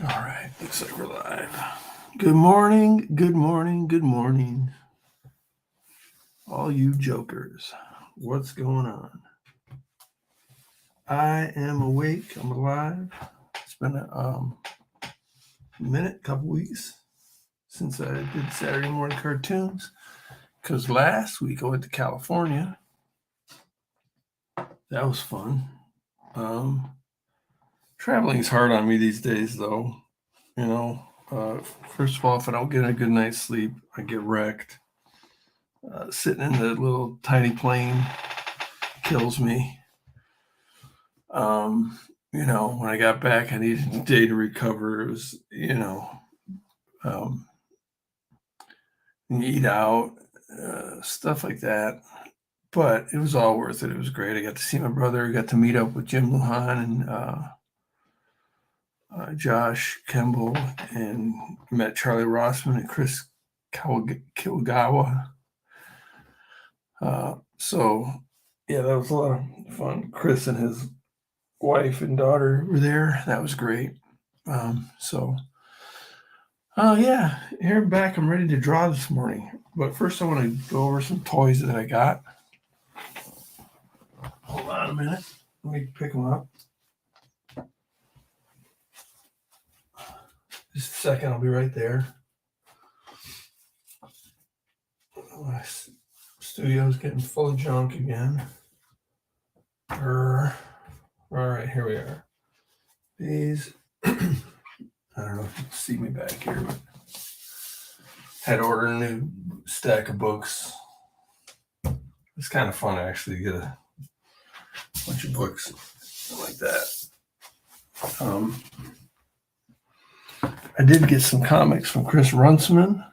All right, looks like we're live. Good morning, good morning, good morning. All you jokers, what's going on? I am awake, I'm alive. It's been a minute, couple weeks since I did Saturday morning cartoons. Because last week I went to California. That was fun. Traveling's hard on me these days, though. You know, first of all, if I don't get a good night's sleep, I get wrecked. Sitting in the little tiny plane kills me. When I got back, I needed a day to recover. It was, eat out, stuff like that. But it was all worth it. It was great. I got to see my brother. I got to meet up with Jim Lujan and Josh Kemble, and met Charlie Rossman and Chris Kilgawa. Yeah, that was a lot of fun. Chris and his wife and daughter were there. That was great. Yeah, here I'm back. I'm ready to draw this morning. But first, I want to go over some toys that I got. Hold on a minute. Let me pick them up. Just a second. I'll be right there. My studio's getting full of junk again. All right, here we are. These, I don't know if you can see me back here, but had ordered a new stack of books. It's kind of fun actually to get a bunch of books like that. I did get some comics from Chris Runsman,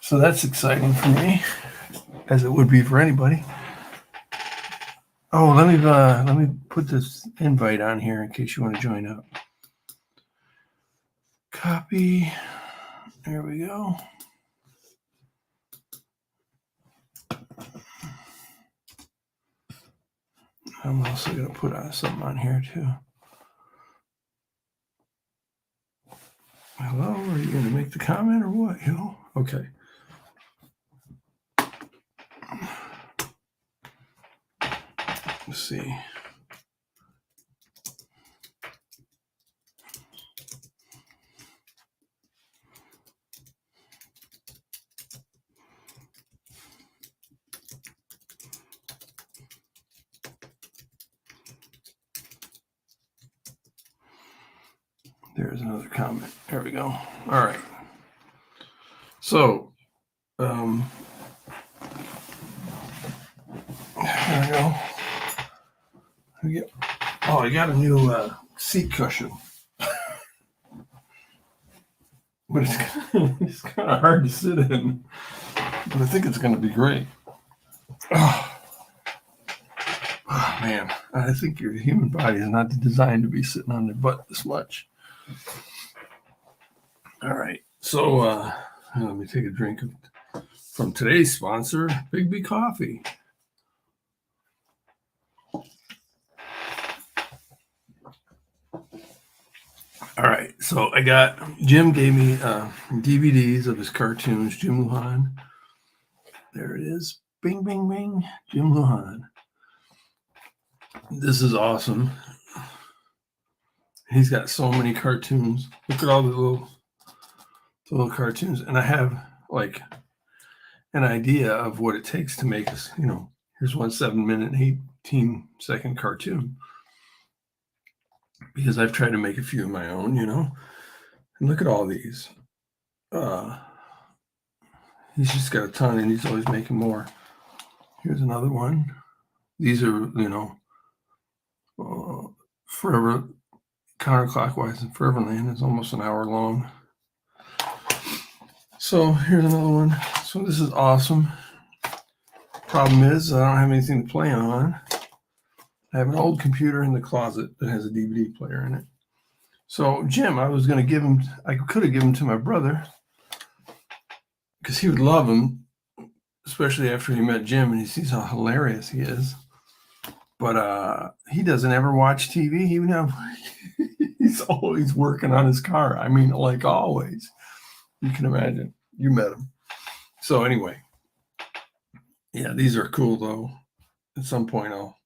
so that's exciting for me, as it would be for anybody. Oh, let me put this invite on here in case you want to join up. Copy. There we go. I'm also going to put something on here too. Hello, are you going to make the comment or what? Okay. Let's see. There's another comment. There we go. All right. So, there we go. I got a new seat cushion. But it's kind of hard to sit in. But I think it's going to be great. Oh, man. I think your human body is not designed to be sitting on their butt this much. All right. So let me take a drink from today's sponsor, Big B Coffee. All right. So Jim gave me DVDs of his cartoons, Jim Lujan. There it is. Bing, bing, bing. Jim Lujan. This is awesome. He's got so many cartoons. Look at all the little cartoons. And I have like an idea of what it takes to make this, here's 1 7-minute, 18-second cartoon. Because I've tried to make a few of my own, and look at all these. He's just got a ton, and he's always making more. Here's another one. These are, forever counterclockwise in Foreverland. It's almost an hour long. So here's another one. So this is awesome. Problem is, I don't have anything to play on. I have an old computer in the closet that has a DVD player in it. So Jim, I could have given him to my brother because he would love him, especially after he met Jim and he sees how hilarious he is. But he doesn't ever watch TV. He's always working on his car. I mean, like always. You can imagine. You met him. So anyway, yeah, these are cool though. At some point, I'll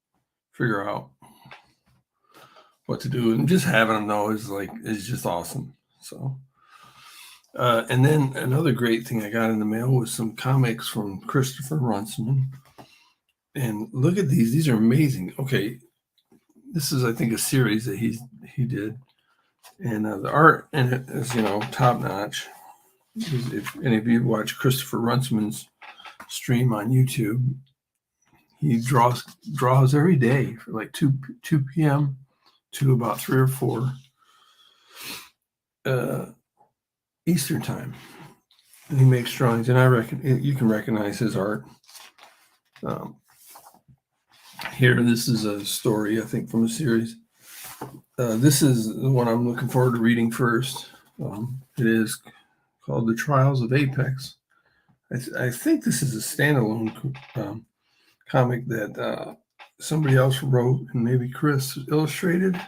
figure out what to do, and just having them though is just awesome. So, and then another great thing I got in the mail was some comics from Christopher Runciman. And look at these; these are amazing. Okay, this is I think a series that he did, and the art in it is top notch. If any of you watch Christopher Runciman's stream on YouTube, he draws every day for like 2 p.m. to about 3 or 4 Eastern time, and he makes drawings. And you can recognize his art. Here, this is a story I think from a series. This is the one I'm looking forward to reading first. It is called The Trials of Apex. I think this is a standalone comic that somebody else wrote and maybe Chris illustrated.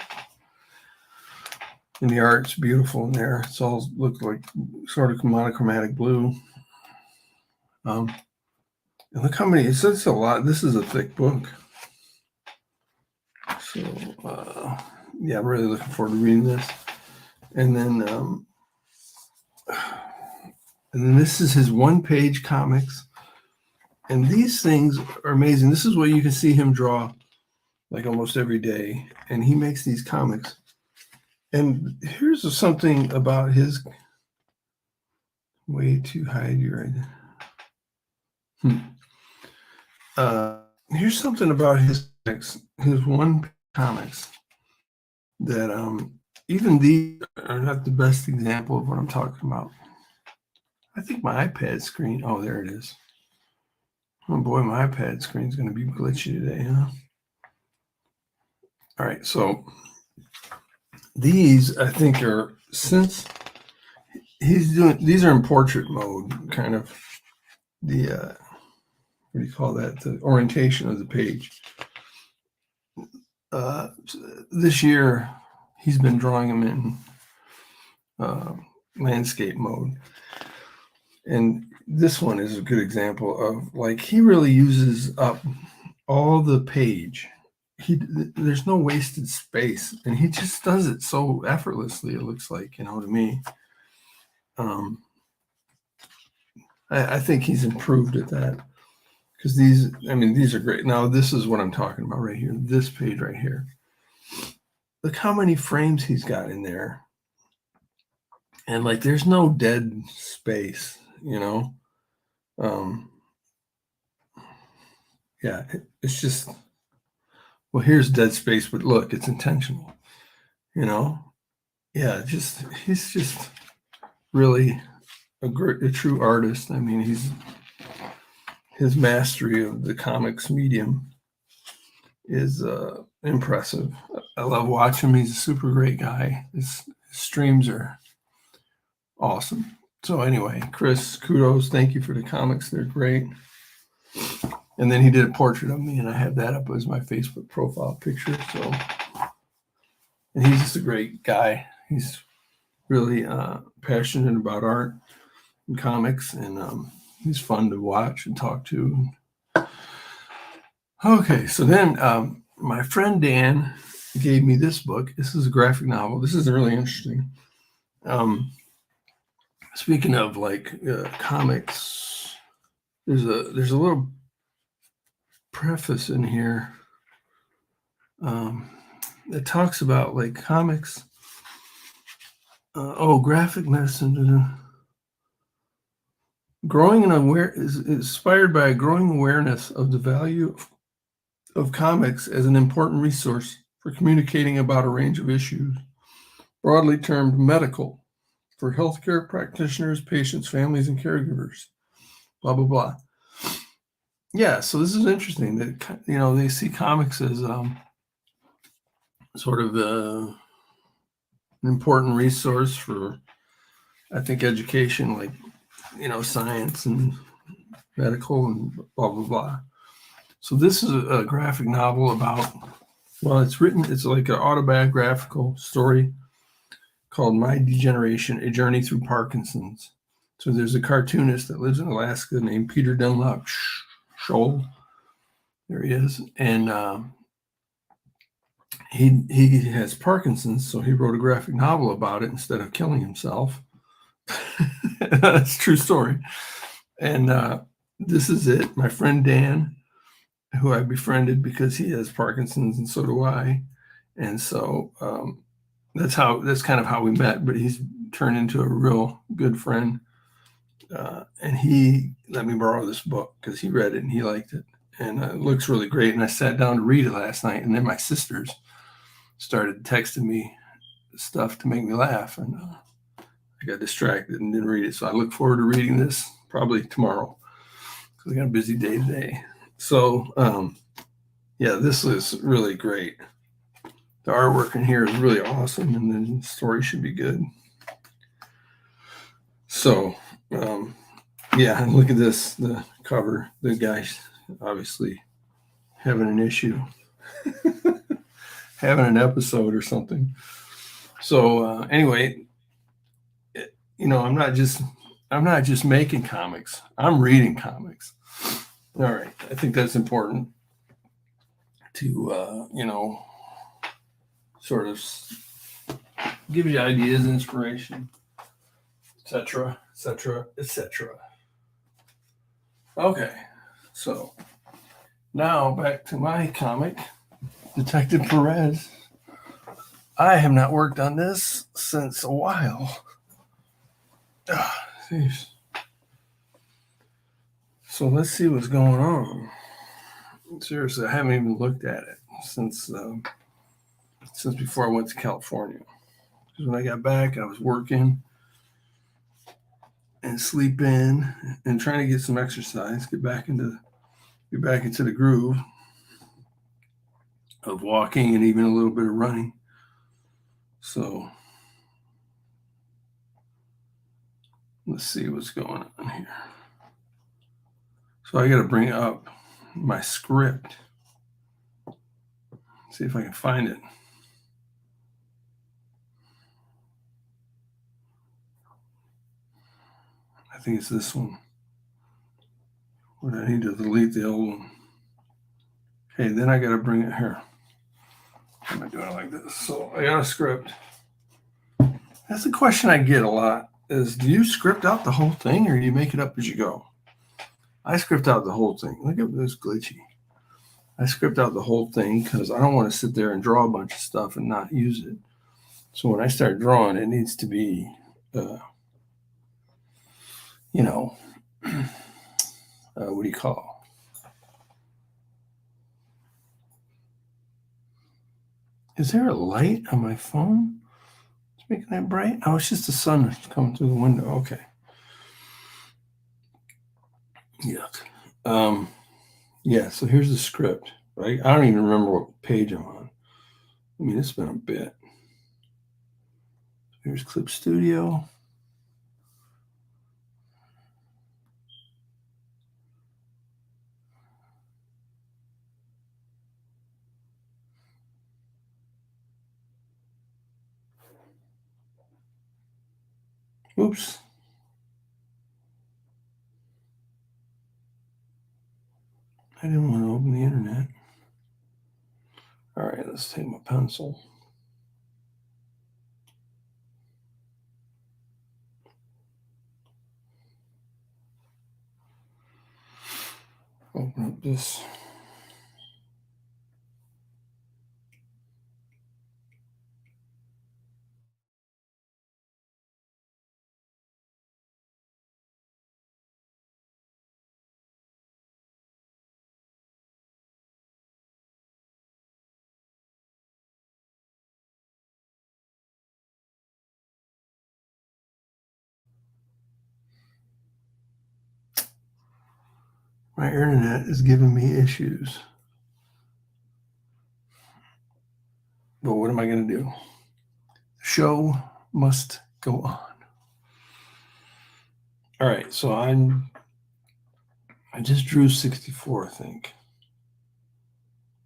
And the art's beautiful in there. It's all look like sort of monochromatic blue. And look how many, it's a lot. This is a thick book. So, yeah, I'm really looking forward to reading this. And then this is his one-page comics. And these things are amazing. This is what you can see him draw like almost every day. And he makes these comics. And here's something about his way to hide your here's something about his one comics that even these are not the best example of what I'm talking about. I think my iPad screen, oh, there it is. Oh boy, my iPad screen is going to be glitchy today, huh? All right, so these I think are, since he's doing, these are in portrait mode, kind of the what do you call that, the orientation of the page. This year he's been drawing them in landscape mode, and this one is a good example of like he really uses up all the page. There's no wasted space, and he just does it so effortlessly. It looks like, to me. I think he's improved at that, because these are great. Now this is what I'm talking about right here. This page right here. Look how many frames he's got in there, and like there's no dead space. Yeah, it's just. Well, here's dead space, but look, it's intentional, Yeah, he's just really a true artist. I mean, his mastery of the comics medium is impressive. I love watching him. He's a super great guy. His streams are awesome. So anyway, Chris, kudos. Thank you for the comics. They're great. And then he did a portrait of me, and I have that up as my Facebook profile picture. So, and he's just a great guy. He's really passionate about art and comics, and he's fun to watch and talk to. Okay, so then my friend Dan gave me this book. This is a graphic novel. This is really interesting. Speaking of like comics, there's a little preface in here that talks about like comics. Graphic medicine. Growing is inspired by a growing awareness of the value of comics as an important resource for communicating about a range of issues, broadly termed medical, for healthcare practitioners, patients, families, and caregivers. Blah blah blah. Yeah, so this is interesting that they see comics as sort of an important resource for, I think, education, like science and medical and blah blah blah. So this is a graphic novel about, well, it's like an autobiographical story called My Degeneration, A Journey Through Parkinson's. So there's a cartoonist that lives in Alaska named Peter Dunlop Scholl. There he is. And he has Parkinson's, so he wrote a graphic novel about it instead of killing himself. That's a true story. And this is it. My friend Dan, who I befriended because he has Parkinson's and so do I. And so that's kind of how we met, but he's turned into a real good friend. And he let me borrow this book because he read it and he liked it. And it looks really great. And I sat down to read it last night. And then my sisters started texting me stuff to make me laugh. And I got distracted and didn't read it. So I look forward to reading this probably tomorrow because I got a busy day today. So, yeah, this is really great. The artwork in here is really awesome, and the story should be good. So, yeah, and look at this, the cover. The guy's obviously having an issue, having an episode or something. So, anyway, I'm not just making comics. I'm reading comics. All right, I think that's important to, sort of give you ideas, inspiration, etc., etc., etc. Okay, so now back to my comic, Detective Perez. I have not worked on this since a while. So let's see what's going on. Seriously, I haven't even looked at it since before I went to California. Because when I got back, I was working and sleeping and trying to get some exercise, get back into the groove of walking and even a little bit of running. So let's see what's going on here. So I got to bring up my script. See if I can find it. I think it's this one. But I need to delete the old one. Okay, then I got to bring it here. How am I doing it like this? So I got a script. That's the question I get a lot is, do you script out the whole thing or do you make it up as you go? I script out the whole thing. Look at this glitchy. I script out the whole thing because I don't want to sit there and draw a bunch of stuff and not use it. So when I start drawing, it needs to be, what do you call? Is there a light on my phone? It's making that bright? Oh, it's just the sun coming through the window. Okay. Yuck. Yeah, so here's the script, right? I don't even remember what page I'm on. I mean, it's been a bit. Here's Clip Studio. Oops. I didn't want to open the internet. All right, let's take my pencil. Open up this. My internet is giving me issues. But what am I going to do? The show must go on. All right, so I just drew 64, I think.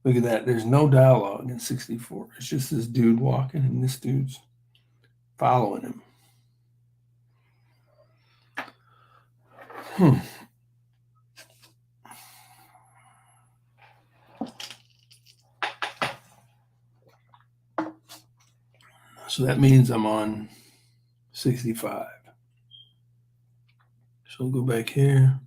Look at that. There's no dialogue in 64. It's just this dude walking and this dude's following him. So that means I'm on 65. So we'll go back here.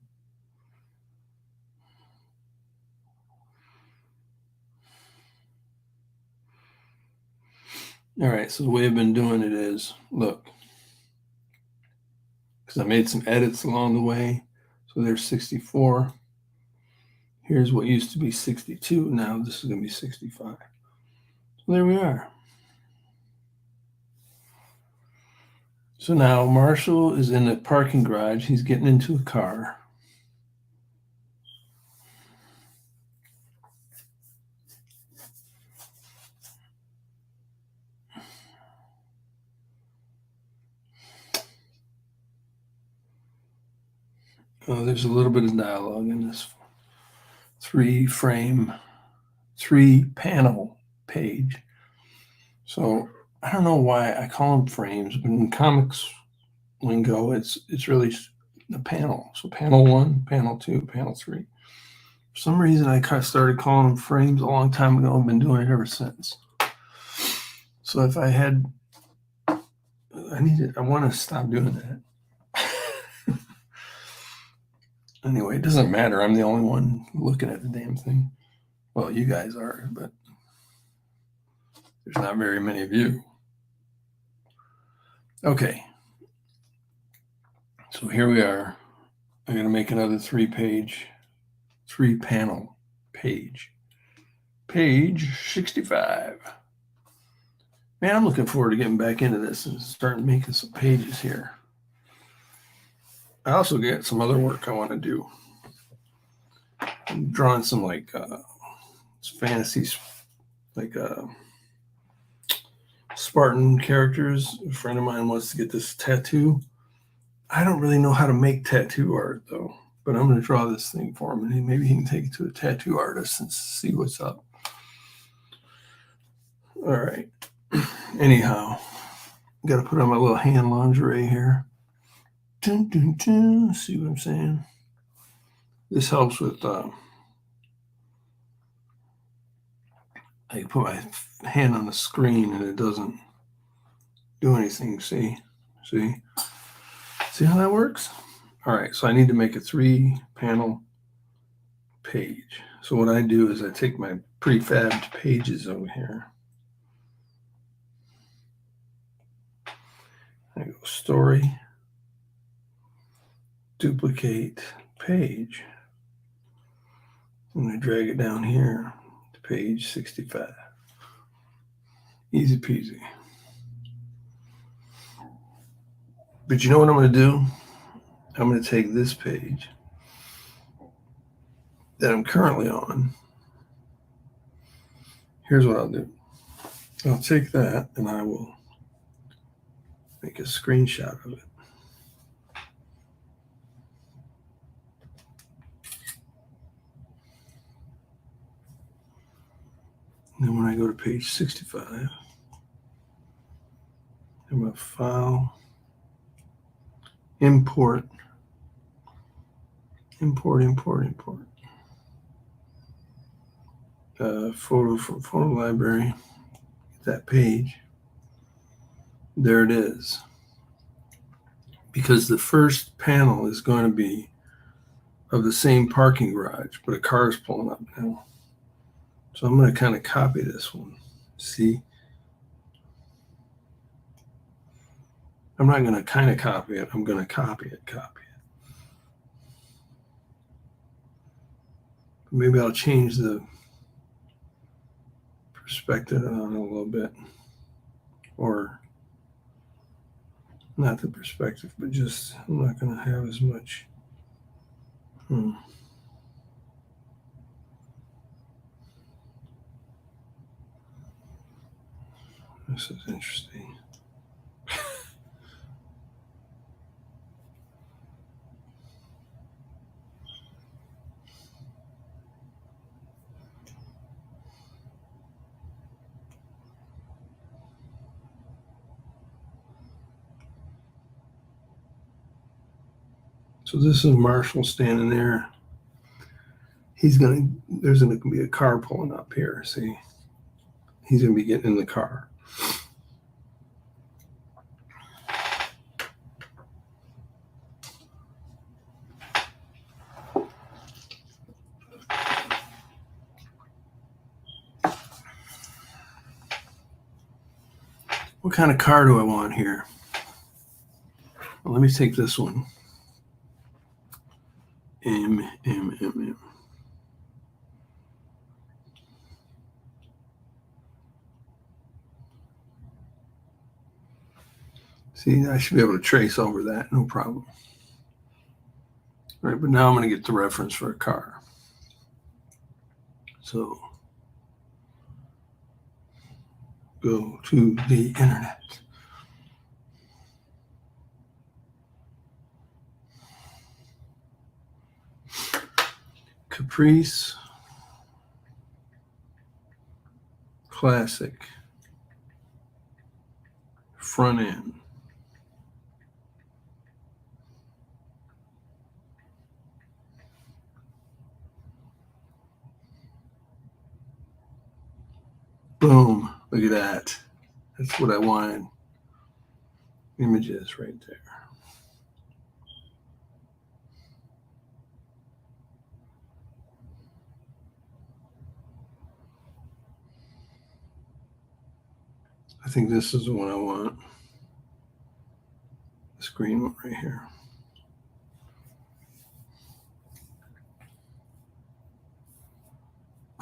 All right, so the way I've been doing it is, look, because I made some edits along the way. So there's 64. Here's what used to be 62. Now this is going to be 65. So there we are. So now Marshall is in the parking garage. He's getting into a car. Oh, there's a little bit of dialogue in this 3-panel page. So I don't know why I call them frames, but in comics lingo, it's really the panel. So panel 1, panel 2, panel 3. For some reason, I started calling them frames a long time ago. I've been doing it ever since. So if I want to stop doing that. Anyway, it doesn't matter. I'm the only one looking at the damn thing. Well, you guys are, but there's not very many of you. Okay. So here we are. I'm going to make another 3-panel page. Page 65. Man, I'm looking forward to getting back into this and starting making some pages here. I also got some other work I want to do. I'm drawing some fantasies, Spartan characters. A friend of mine wants to get this tattoo. I don't really know how to make tattoo art though, but I'm going to draw this thing for him, and maybe he can take it to a tattoo artist and see what's up. All right. Anyhow, got to put on my little hand lingerie here. Dun, dun, dun. See what I'm saying? This helps with, I can put my hand on the screen and it doesn't do anything. See how that works? All right, so I need to make a 3-panel page. So what I do is I take my prefabbed pages over here. I go story, duplicate page. I'm going to drag it down here to page 65. Easy peasy. But you know what I'm going to do? I'm going to take this page that I'm currently on. Here's what I'll do. I'll take that and I will make a screenshot of it. And then when I go to page 65, I'm going to file, import. Photo from photo library, that page. There it is. Because the first panel is going to be of the same parking garage, but a car is pulling up now. So I'm going to kind of copy this one. See? I'm not going to kind of copy it. I'm going to copy it. Maybe I'll change the perspective on it a little bit. Or not the perspective, but just I'm not going to have as much. This is interesting. So this is Marshall standing there. There's gonna be a car pulling up here. See, he's gonna be getting in the car. What kind of car do I want here? Well, let me take this one. M. See, I should be able to trace over that, no problem. All right, but now I'm going to get the reference for a car. So go to the internet. Caprice Classic front end. Boom, look at that. That's what I wanted. Images right there. I think this is the one I want. This green one right here.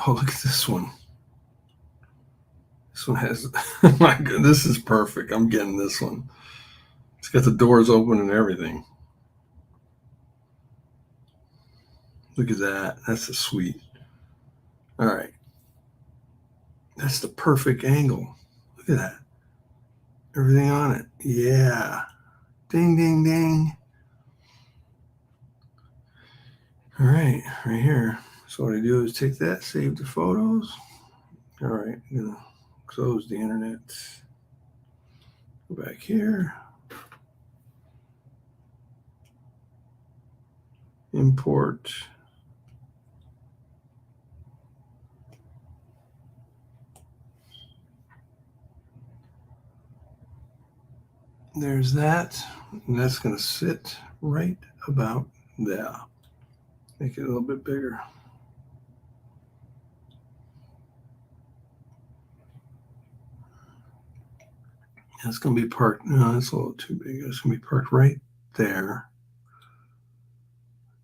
Oh, look at this one. This one has, my God, this is perfect. I'm getting this one. It's got the doors open and everything. Look at that. That's a sweet. All right. That's the perfect angle. Look at that. Everything on it. Yeah. Ding, ding, ding. All right, right here. So what I do is take that, save the photos. All right, I'm going to close the internet. Go back here. Import. There's that. And that's going to sit right about there. Make it a little bit bigger. That's going to be parked. No, that's a little too big. It's going to be parked right there.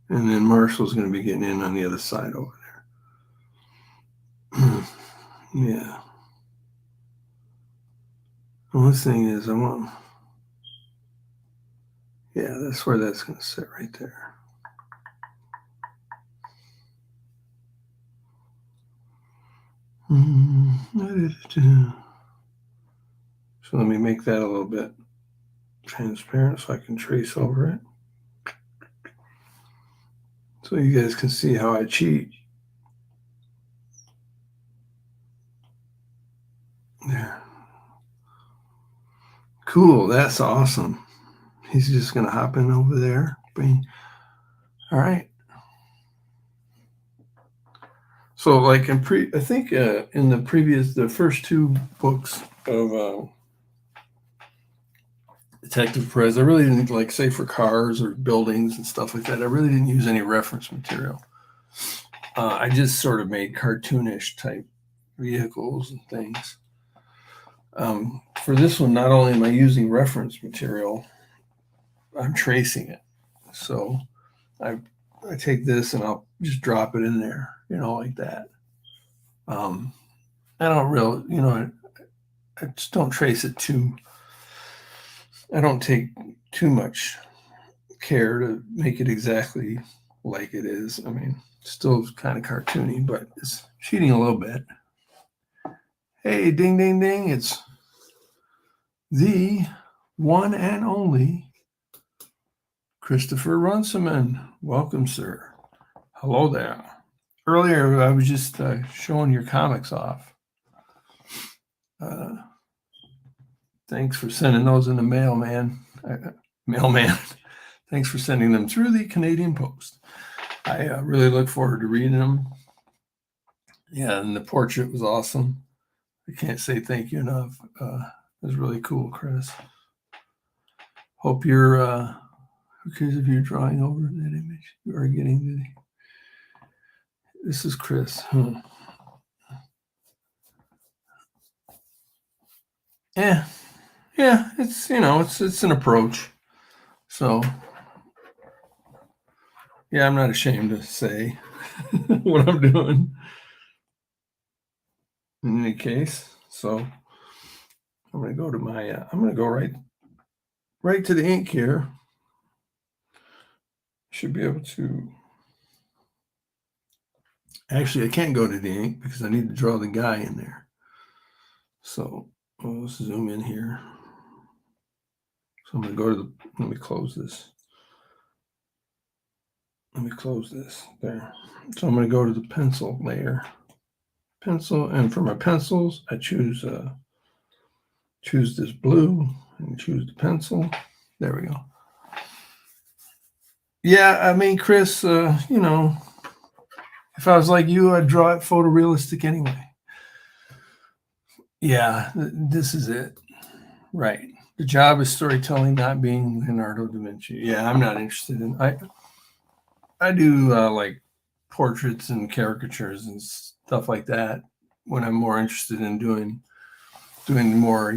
And then Marshall's going to be getting in on the other side over there. Yeah. The one thing is yeah, that's where that's going to sit right there. So let me make that a little bit transparent so I can trace over it. So you guys can see how I cheat. There. Cool, that's awesome. He's just going to hop in over there. Bing. All right. So like I think in the first two books of Detective Perez, I really didn't, like, say for cars or buildings and stuff like that, I really didn't use any reference material. I just sort of made cartoonish type vehicles and things. For this one, not only am I using reference material, I'm tracing it. So I take this and I'll just drop it in there, like that. I don't really, I just don't trace it I don't take too much care to make it exactly like it is. I mean, still kind of cartoony, but it's cheating a little bit. Hey, ding, ding, ding. It's the one and only Christopher Runciman. Welcome, sir. Hello there. Earlier, I was just showing your comics off. Thanks for sending those in the mail, man. Mailman. Thanks for sending them through the Canadian Post. I really look forward to reading them. Yeah, and the portrait was awesome. I can't say thank you enough. It was really cool, Chris. Hope you're, who cares if you're drawing over that image? You are getting the, this is Chris. Yeah, it's, it's an approach. So, yeah, I'm not ashamed to say what I'm doing in any case. So I'm going to go to my, I'm going to go right to the ink here. Should be able to, actually, I can't go to the ink because I need to draw the guy in there. So let's zoom in here. So I'm going to go to the, let me close this. Let me close this there. So I'm going to go to the pencil layer. Pencil, and for my pencils, I choose this blue and choose the pencil. There we go. Yeah, I mean, Chris, if I was like you, I'd draw it photorealistic anyway. Yeah, this is it. Right. The job is storytelling, not being Leonardo da Vinci. Yeah, I'm not interested in. I do like portraits and caricatures and stuff like that when I'm more interested in doing more,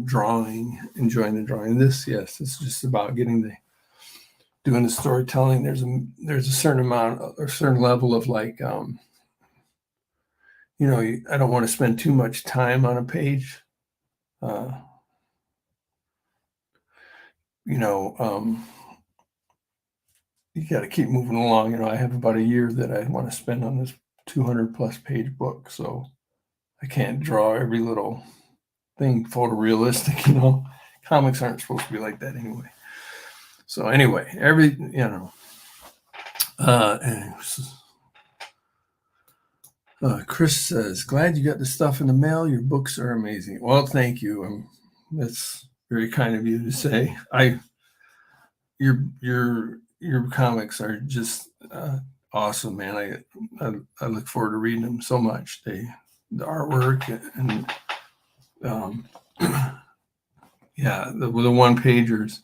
drawing, enjoying the drawing. This is just about doing the storytelling. There's a certain amount, a certain level of like, I don't want to spend too much time on a page. You got to keep moving along. I have about a year that I want to spend on this 200 plus page book. So I can't draw every little thing photorealistic, comics aren't supposed to be like that anyway. So anyway, Chris says, glad you got the stuff in the mail. Your books are amazing. Well, thank you. That's very kind of you to say. Your comics are just awesome, man. I look forward to reading them so much. The artwork and the one pagers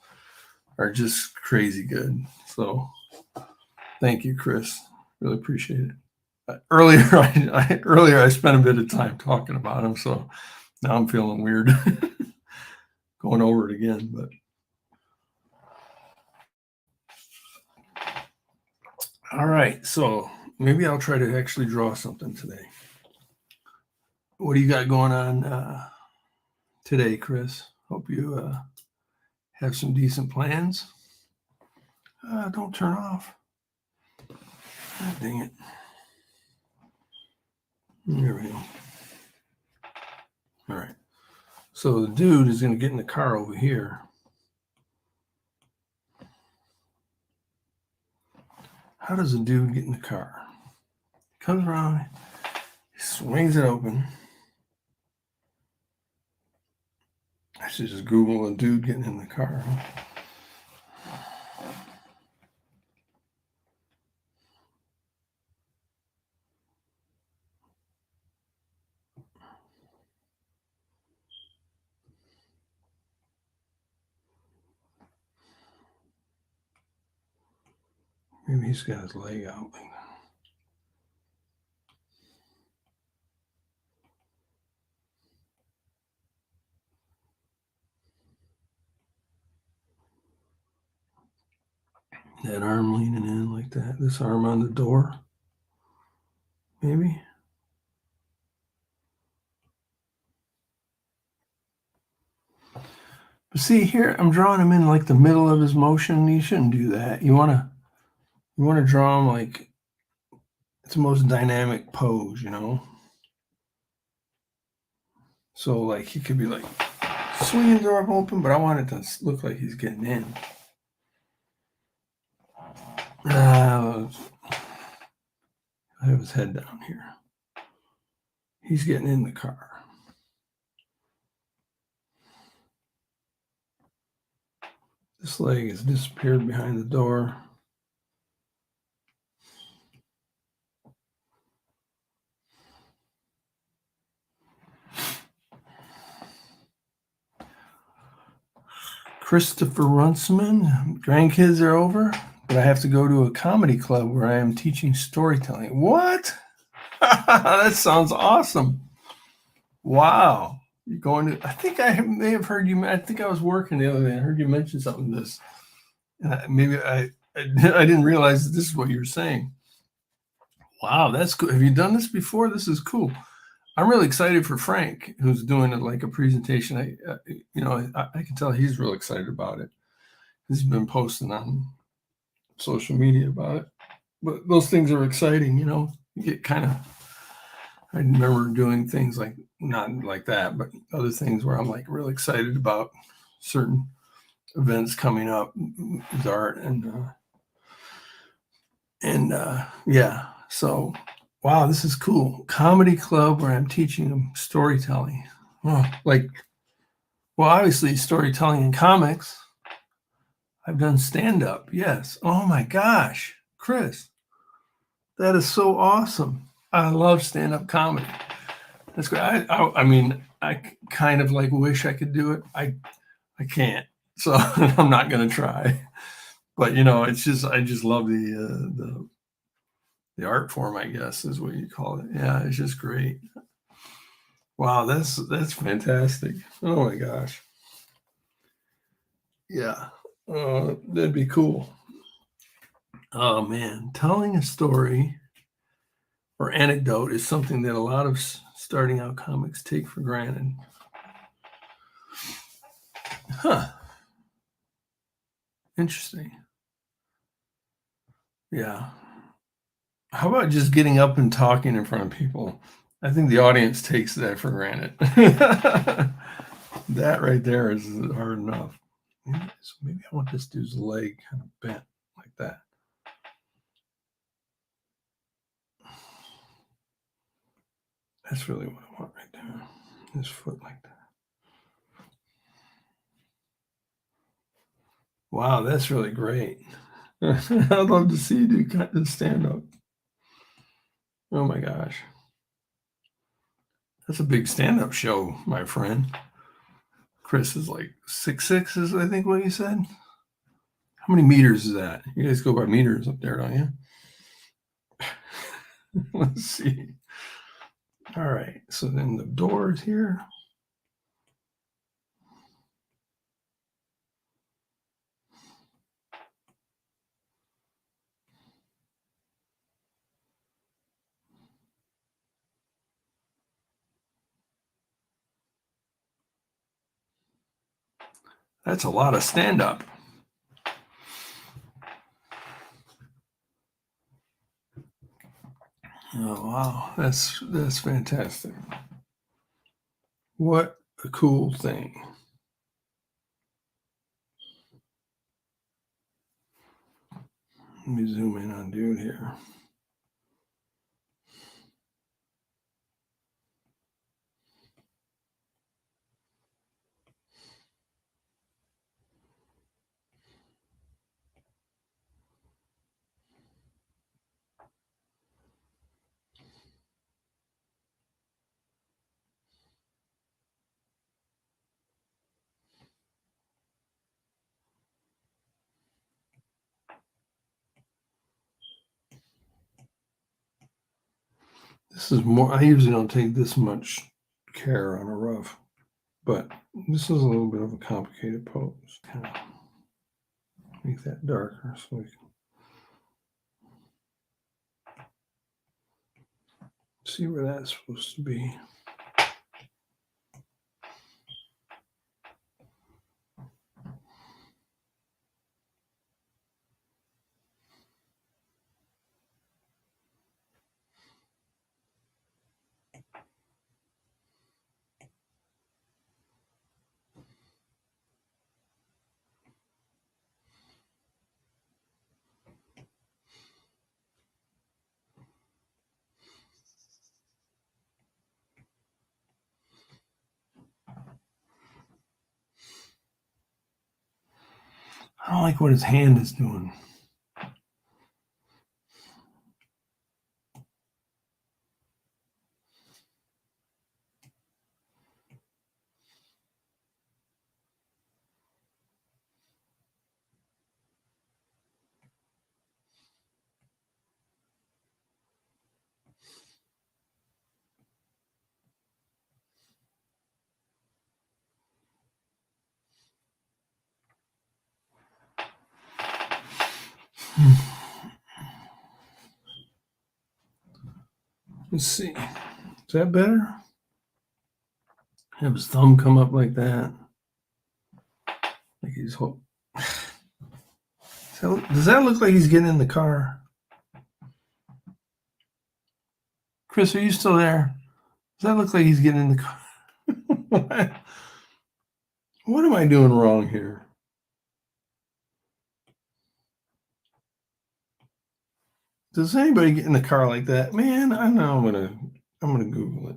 are just crazy good. So thank you, Chris. Really appreciate it. Earlier I spent a bit of time talking about them, so now I'm feeling weird going over it again. But all right, so maybe I'll try to actually draw something today. What do you got going on today, Chris? Hope you have some decent plans. Don't turn off. Oh, dang it. There we go. All right. So the dude is going to get in the car over here. How does a dude get in the car? He comes around, he swings it open. I should just Google a dude getting in the car. Maybe he's got his leg out. That arm leaning in like that. This arm on the door. Maybe. But see here, I'm drawing him in like the middle of his motion. You shouldn't do that. You want to draw him like it's the most dynamic pose, So like he could be like swinging the door open, but I want it to look like he's getting in. I have his head down here. He's getting in the car. This leg has disappeared behind the door. Christopher Runciman, grandkids are over, but I have to go to a comedy club where I am teaching storytelling. What? That sounds awesome. Wow. You're going to, I think I may have heard you, I think I was working the other day. I heard you mention something this. Maybe I didn't realize that this is what you were saying. Wow, that's cool. Have you done this before? This is cool. I'm really excited for Frank, who's doing it like a presentation. I can tell he's real excited about it. He's been posting on social media about it. But those things are exciting, You get kind of. I remember doing things like not like that, but other things where I'm like really excited about certain events coming up with art and yeah. So wow, this is cool. Comedy club where I'm teaching them storytelling. Oh, well, obviously storytelling and comics. I've done stand up. Yes. Oh my gosh, Chris, that is so awesome. I love stand up comedy. That's great. I mean, I kind of like wish I could do it. I can't, so I'm not going to try. But it's just I just love the art form, I guess is what you call it. Yeah, it's just great. Wow, that's fantastic. Oh my gosh. Yeah, that'd be cool. Oh man, telling a story or anecdote is something that a lot of starting out comics take for granted. Huh. Interesting. Yeah. How about just getting up and talking in front of people? I think the audience takes that for granted. That right there is hard enough. So maybe I want this dude's leg kind of bent like that. That's really what I want right there. His foot like that. Wow, that's really great. I'd love to see you do kind of stand up. Oh my gosh. That's a big stand up show, my friend. Chris is like 6'6", is I think what you said. How many meters is that? You guys go by meters up there, don't you? Let's see. All right. So then the door is here. That's a lot of stand up. Oh wow, that's fantastic. What a cool thing. Let me zoom in on dude here. This is more. I usually don't take this much care on a rough, but this is a little bit of a complicated pose. Kind of make that darker so we can see where that's supposed to be. don't like what his hand is doing. Let's see. Is that better? Have his thumb come up like that. Like he's does that look like he's getting in the car? Chris, are you still there? Does that look like he's getting in the car? What am I doing wrong here? Does anybody get in the car like that? Man, I know I'm gonna Google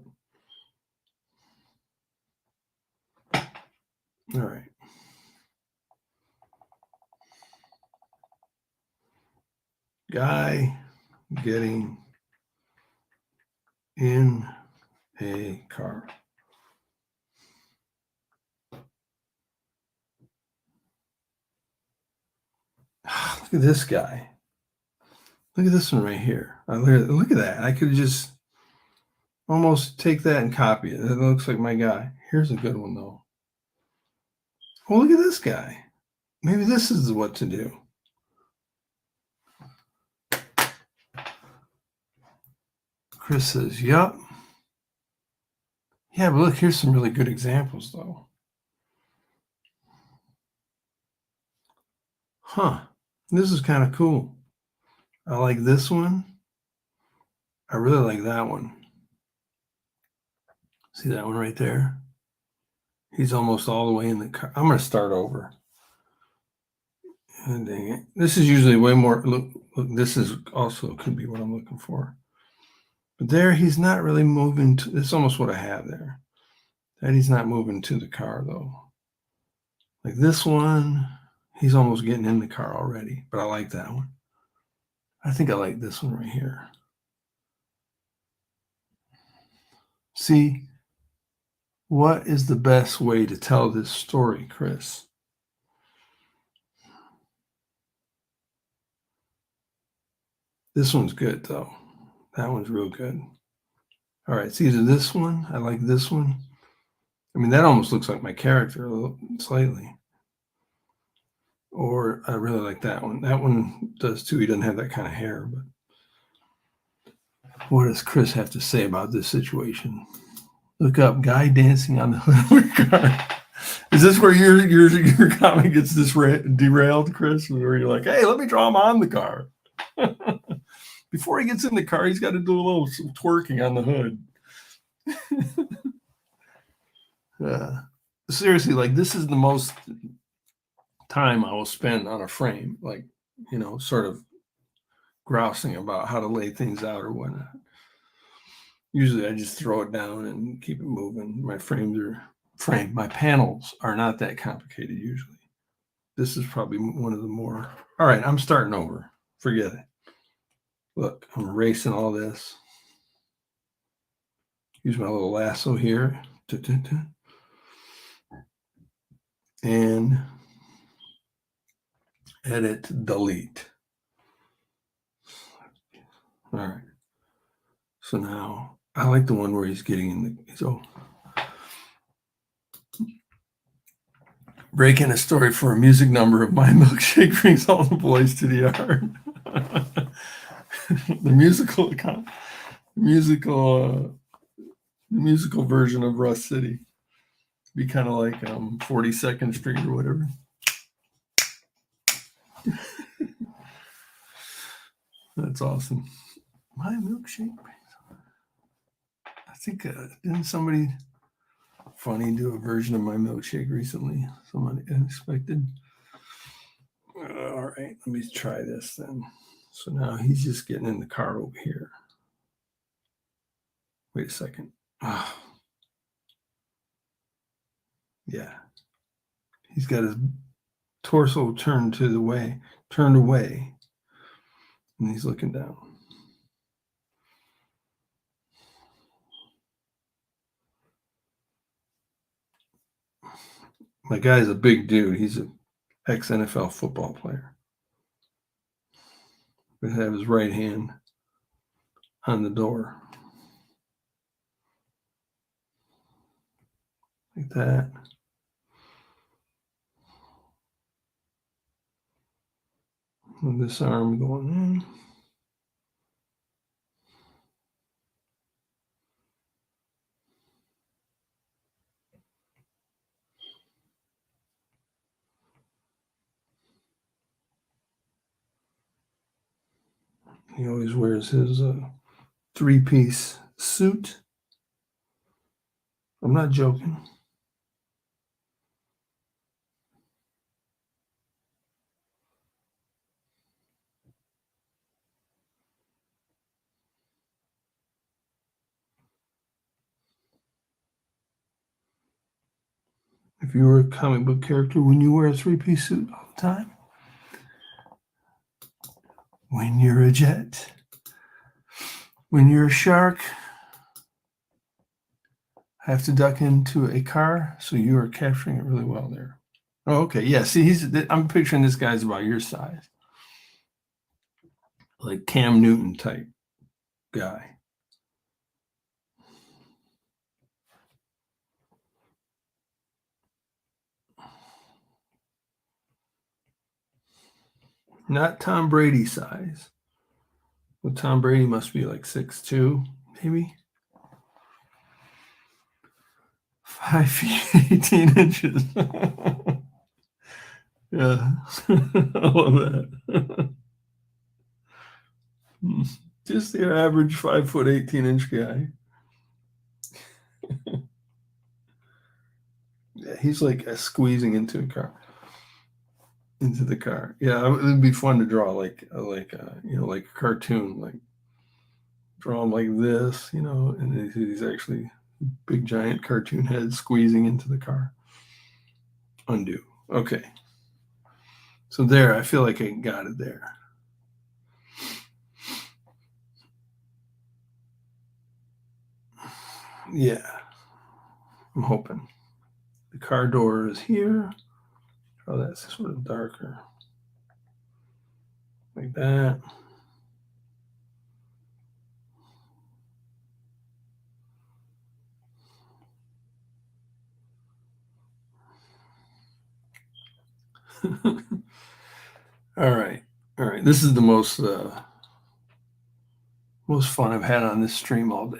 it. All right. Guy getting in a car. Look at this guy. Look at this one right here. Look at that. I could just almost take that and copy it. It looks like my guy. Here's a good one, though. Oh, look at this guy. Maybe this is what to do. Chris says, yup. Yeah, but look, here's some really good examples, though. Huh. This is kind of cool. I like this one. I really like that one. See that one right there? He's almost all the way in the car. I'm going to start over. And dang it. This is usually way more. Look, this is also could be what I'm looking for. But there, he's not really moving. It's almost what I have there. That he's not moving to the car, though. Like this one, he's almost getting in the car already. But I like that one. I think I like this one right here. See, what is the best way to tell this story, Chris? This one's good, though. That one's real good. All right, it's either this one. I like this one. I mean, that almost looks like my character a little, slightly. Or I really like that one. That one does too. He doesn't have that kind of hair. But what does Chris have to say about this situation? Look up guy dancing on the hood of a car. Is this where your comic gets derailed, Chris? Where you're like, hey, let me draw him on the car. Before he gets in the car, he's got to do a little twerking on the hood. Seriously, like this is the most time I will spend on a frame, like, sort of grousing about how to lay things out or whatnot. Usually I just throw it down and keep it moving. My panels are not that complicated usually. This is probably one of the more. All right, I'm starting over. Forget it. Look, I'm erasing all this. Use my little lasso here. And edit, delete. All right. So now I like the one where he's getting in the. So breaking a story for a music number of My Milkshake brings all the boys to the yard. The musical version of Rust City. Be kind of like 42nd Street or whatever. That's awesome. My Milkshake. I think didn't somebody funny do a version of My Milkshake recently? Somebody unexpected. All right, let me try this then. So now he's just getting in the car over here. Wait a second. Oh. Yeah. He's got his torso turned away, and he's looking down. My guy's a big dude. He's an ex-NFL football player. He have his right hand on the door. Like that. With this arm going in. He always wears his three-piece suit. I'm not joking. If you were a comic book character, wouldn't you wear a three-piece suit all the time? When you're a jet, when you're a shark, have to duck into a car, so you are capturing it really well there. Oh, okay. Yeah, see, I'm picturing this guy's about your size. Like Cam Newton type guy. Not Tom Brady size. Well, Tom Brady must be like 6'2", maybe. 5 feet, 18 inches. Yeah. I love that. Just your average 5 foot 18-inch guy. Yeah, he's like squeezing into the car. Yeah, it would be fun to draw like a cartoon, like draw him like this, and he's actually big giant cartoon head squeezing into the car. Undo. Okay. So there, I feel like I got it there. Yeah. I'm hoping. The car door is here. Oh, that's sort of darker. Like that. All right. This is the most fun I've had on this stream all day.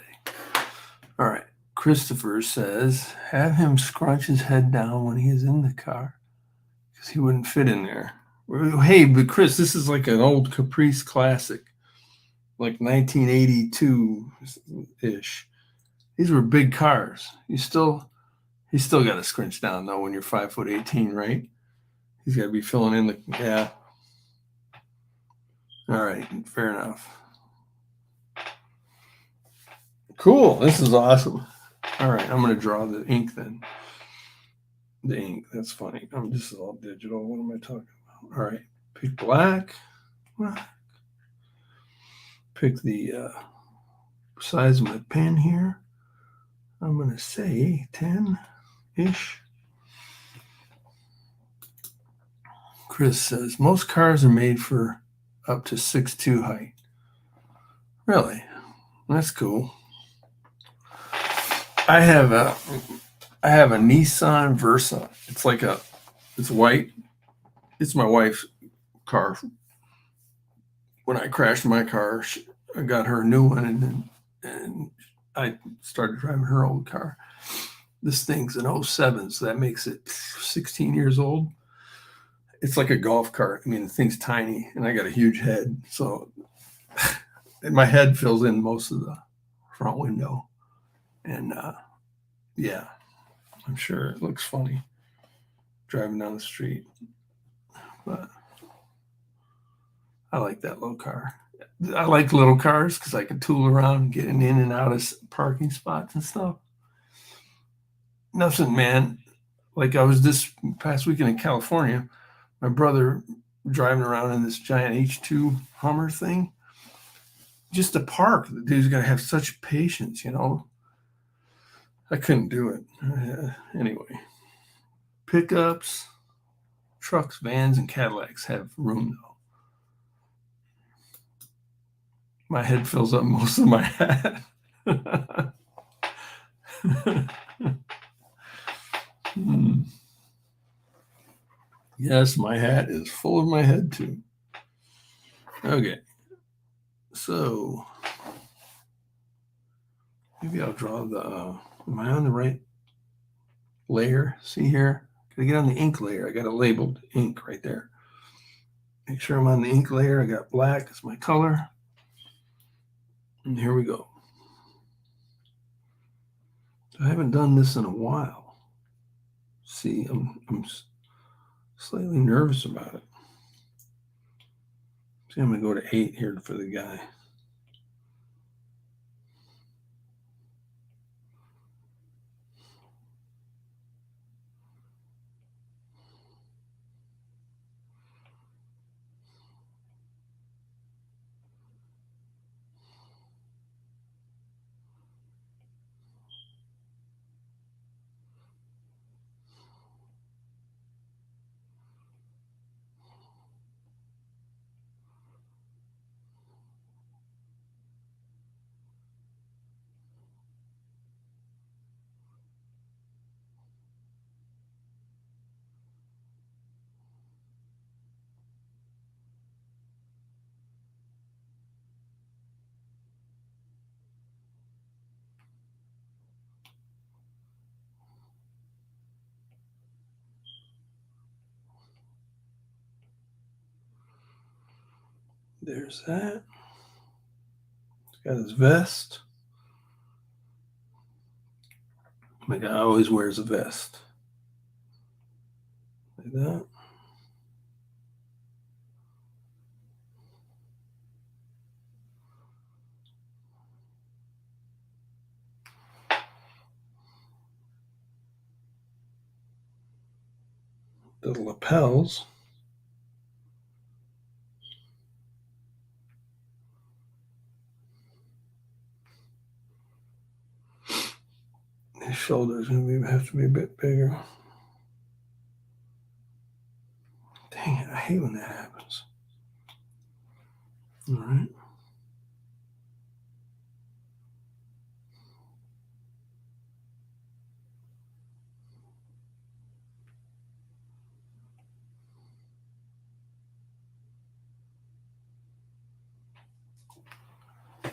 All right. Christopher says, have him scrunch his head down when he is in the car because he wouldn't fit in there. Hey, but Chris, this is like an old Caprice classic, like 1982-ish. These were big cars. He's still got to scrunch down though when you're 5 foot 18, right? He's got to be filling in the yeah. All right, fair enough. Cool. This is awesome. All right, I'm going to draw the ink then. The ink. That's funny. This is all digital. What am I talking about? All right. Pick black. Pick the size of my pen here. I'm going to say 10-ish. Chris says, most cars are made for up to 6'2" height. Really? That's cool. I have a Nissan Versa. It's white. It's my wife's car. When I crashed my car, I got her a new one, and I started driving her old car. This thing's an 07, so that makes it 16 years old. It's like a golf cart. I mean, the thing's tiny, and I got a huge head, so my head fills in most of the front window. And yeah, I'm sure it looks funny driving down the street, but I like that little car. I like little cars because I can tool around getting in and out of parking spots and stuff. Nothing, man. Like I was this past weekend in California, my brother driving around in this giant H2 Hummer thing. Just to park, the dude's got to have such patience, you know. I couldn't do it. Anyway, pickups, trucks, vans, and Cadillacs have room, though. My head fills up most of my hat. Yes, my hat is full of my head, too. Okay. So, maybe I'll draw the, am I on the right layer? See here? Gotta get on the ink layer. I got it labeled ink right there. Make sure I'm on the ink layer. I got black as my color. And here we go. I haven't done this in a while. See, I'm slightly nervous about it. See, I'm going to go to 8 here for the guy. There's that. He's got his vest. My guy always wears a vest. Like that. The lapels. His shoulders have to be a bit bigger. Dang it, I hate when that happens. All right.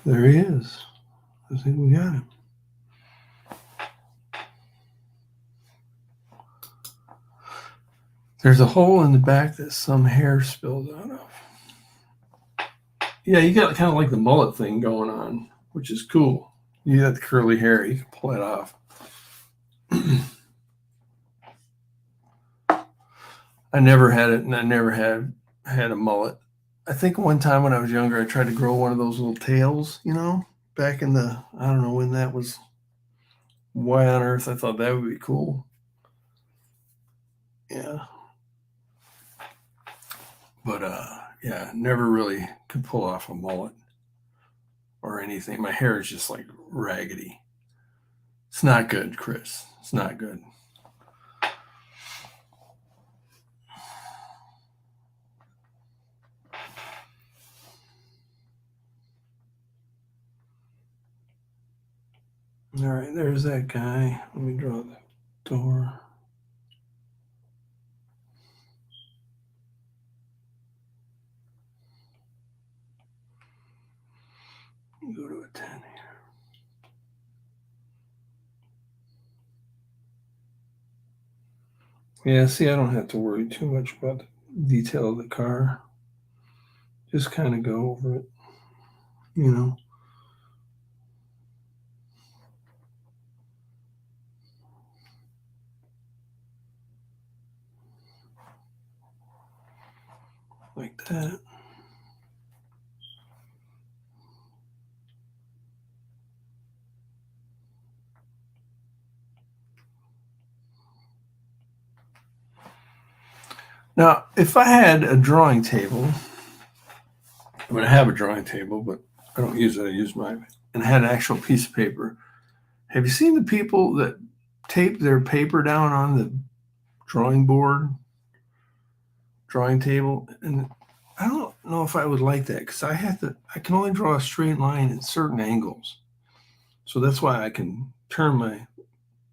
There he is. I think we got him. There's a hole in the back that some hair spilled out of. Yeah, you got kind of like the mullet thing going on, which is cool. You got the curly hair, you can pull it off. I never had it, and I never had a mullet. I think one time when I was younger, I tried to grow one of those little tails, you know, back in the, I don't know when that was. Why on earth I thought that would be cool. Yeah. But yeah, never really could pull off a mullet or anything. My hair is just like raggedy. It's not good, Chris. It's not good. All right, there's that guy. Let me draw the door. Go to a 10 here. Yeah, see, I don't have to worry too much about the detail of the car. Just kind of go over it, you know. Like that. Now, if I had a drawing table, I mean, I have a drawing table, but I don't use it. I use mine. And I had an actual piece of paper. Have you seen the people that tape their paper down on the drawing board, drawing table? And I don't know if I would like that because I can only draw a straight line at certain angles. So that's why I can turn my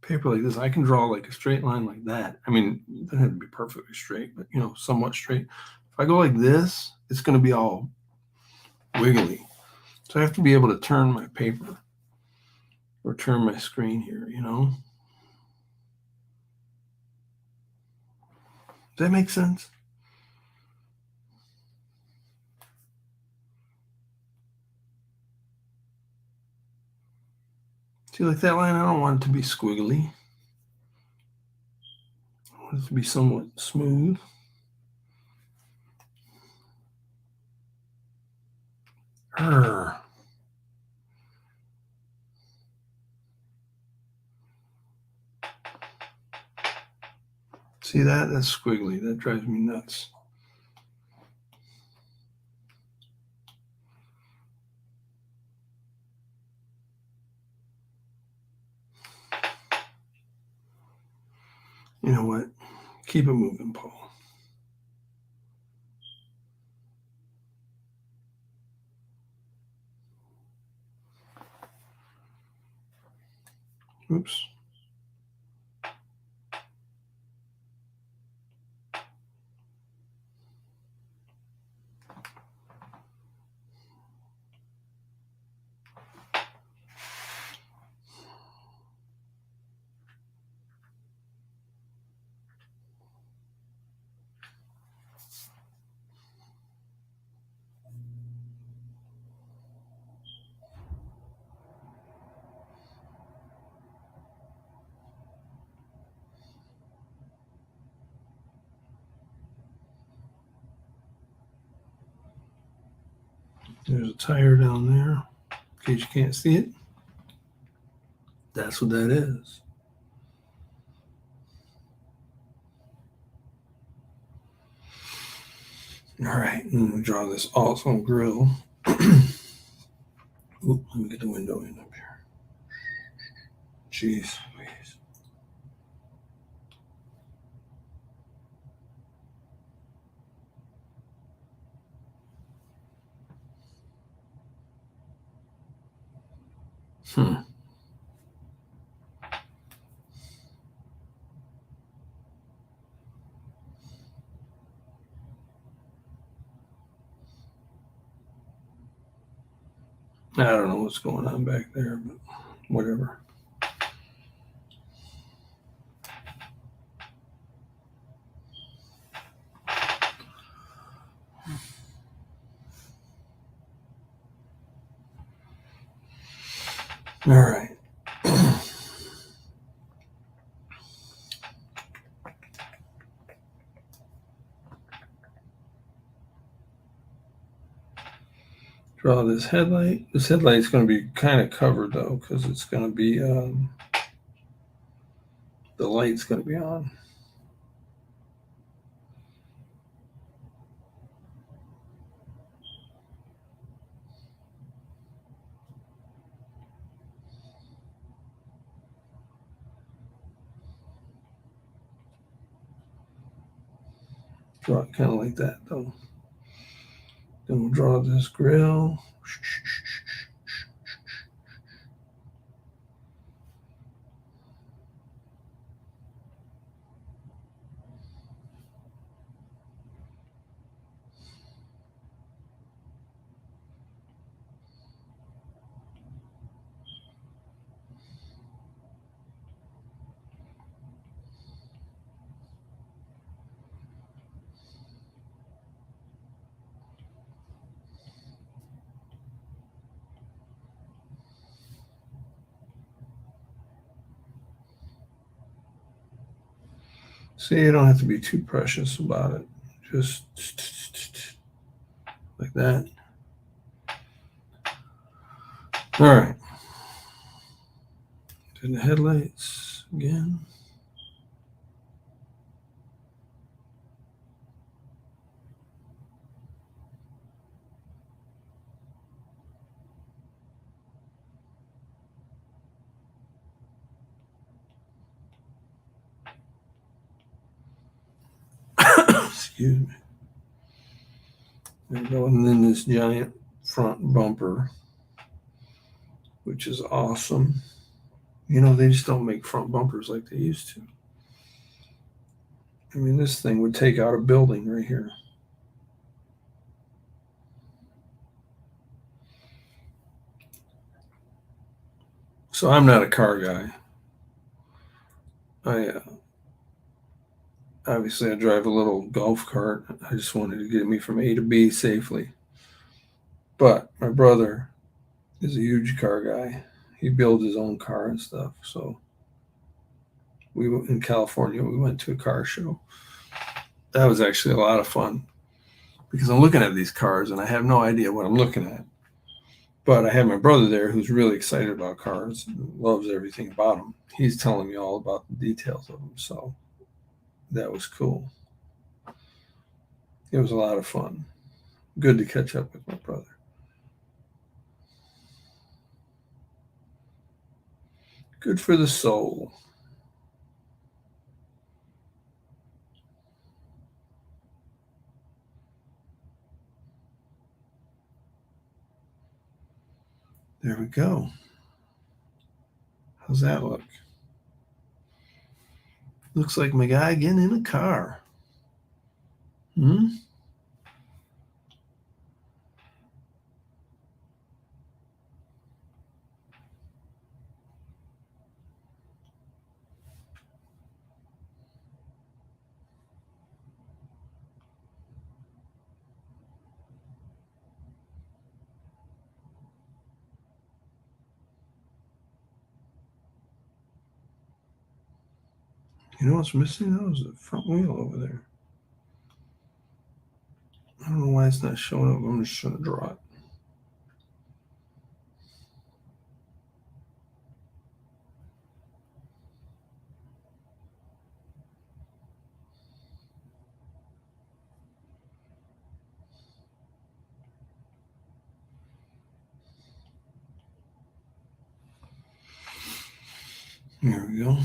paper like this. I can draw like a straight line like that. I mean, it doesn't have to be perfectly straight, but somewhat straight. If I go like this, it's going to be all wiggly. So I have to be able to turn my paper or turn my screen here, Does that make sense? See, like that line, I don't want it to be squiggly. I want it to be somewhat smooth. Urgh. See that? That's squiggly. That drives me nuts. You know what? Keep it moving, Paul. Oops. There's a tire down there. In case you can't see it. That's what that is. All right, I'm gonna draw this awesome grill. Oop, let me get the window in up here. Jeez, please. I don't know what's going on back there, but whatever. All right. Draw this headlight. This headlight's going to be kind of covered though, because it's going to be the light's going to be on. Draw it kind of like that though. Then we'll draw this grill. See, you don't have to be too precious about it. Just like that. All right. Do the headlights again. Excuse me. There we go. And then this giant front bumper, which is awesome. You know, they just don't make front bumpers like they used to. I mean, this thing would take out a building right here. So I'm not a car guy. Obviously I drive a little golf cart. I just wanted to get me from A to B safely. But my brother is a huge car guy. He builds his own car and stuff. So we went in California. We went to a car show. That was actually a lot of fun because I'm looking at these cars and I have no idea what I'm looking at. But I had my brother there who's really excited about cars and loves everything about them. He's telling me all about the details of them. So that was cool. It was a lot of fun. Good to catch up with my brother. Good for the soul. There we go. How's that look? Looks like my guy getting in a car. Hmm? You know what's missing though is the front wheel over there. I don't know why it's not showing up. I'm just trying to draw it. There we go.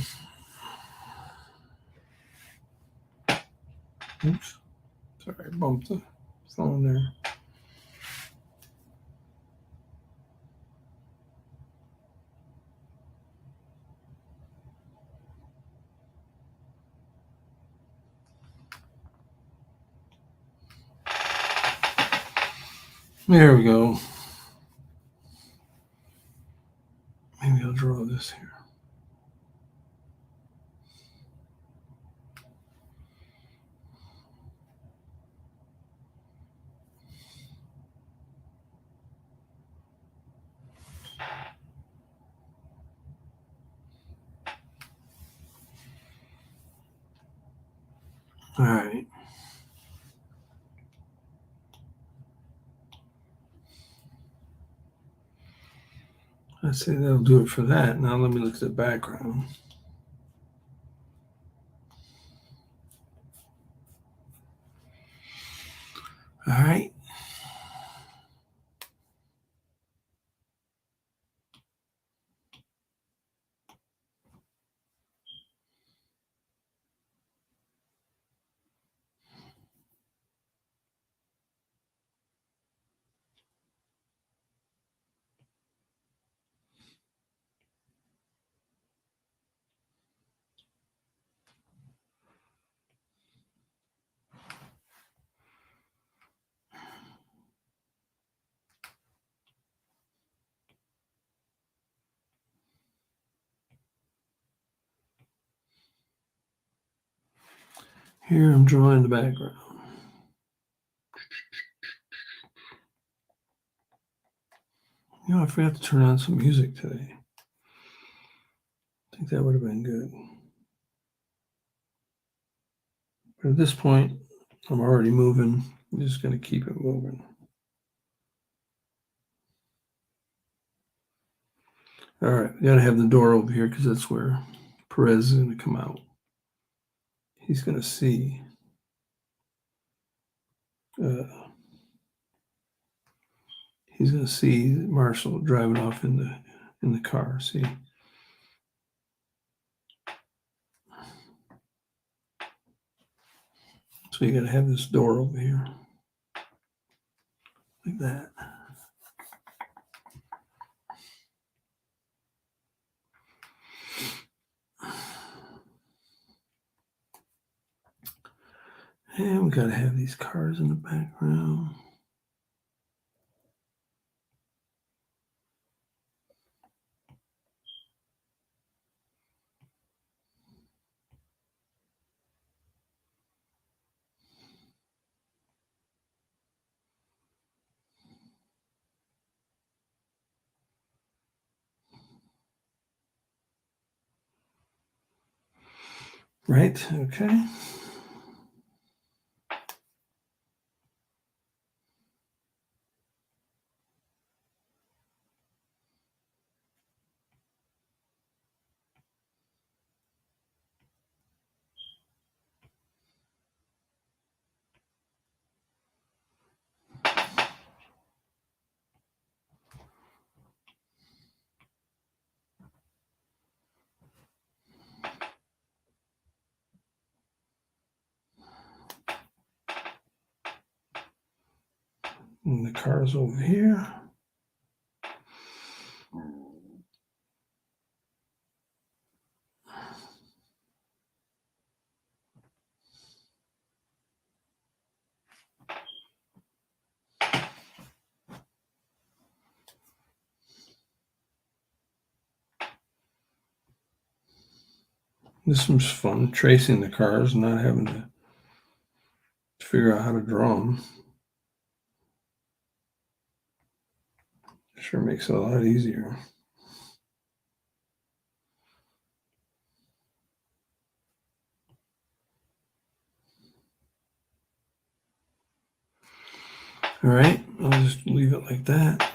Oops. Sorry, I bumped the phone there. There we go. Maybe I'll draw this here. All right. I'd say that'll do it for that. Now let me look at the background. All right. Here I'm drawing the background. You know, I forgot to turn on some music today. I think that would have been good. But at this point, I'm already moving. I'm just going to keep it moving. All right, we got to have the door over here because that's where Perez is going to come out. He's going to see Marshall driving off in the car. See, So you got to have this door over here, like that. And we got to have these cars in the background. Right, okay. And the car's over here. This one's fun, tracing the cars and not having to figure out how to draw them. Sure makes it a lot easier. All right, I'll just leave it like that.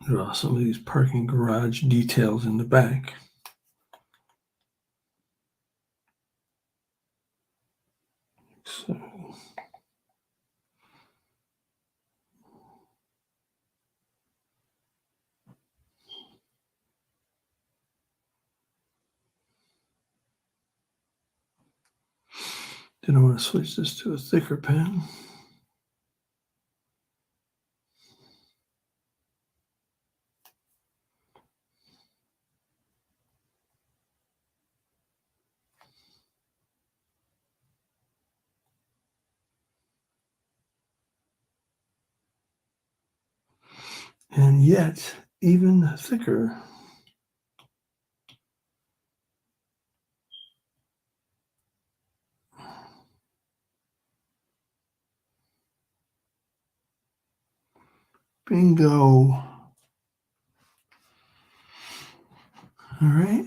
Draw some of these parking garage details in the back. So then I want to switch this to a thicker pen. And yet, even thicker. Bingo. All right.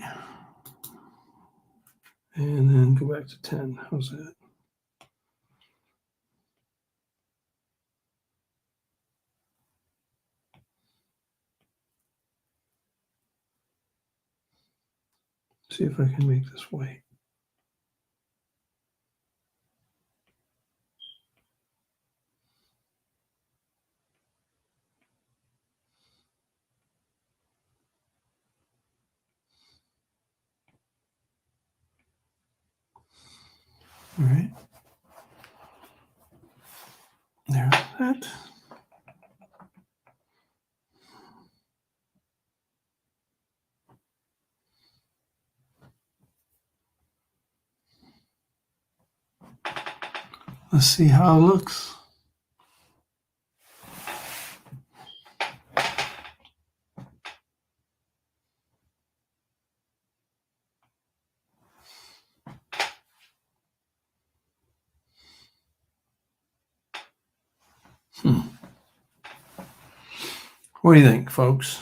And then go back to 10. How's that? See if I can make this white. All right. There's that. Let's see how it looks. What do you think, folks?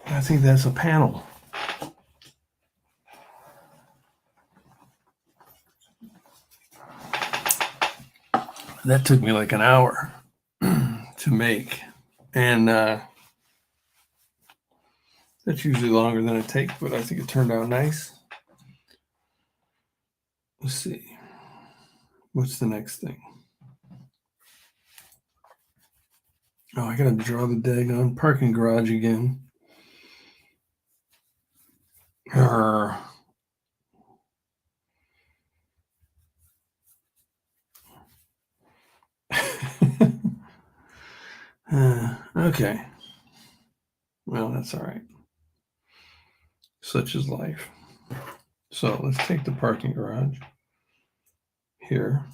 I think that's a panel. That took me like an hour to make. And that's usually longer than it takes, but I think it turned out nice. Let's see. What's the next thing? Oh, I gotta draw the daggone parking garage again. Okay. Well, that's all right. Such is life. So let's take the parking garage here.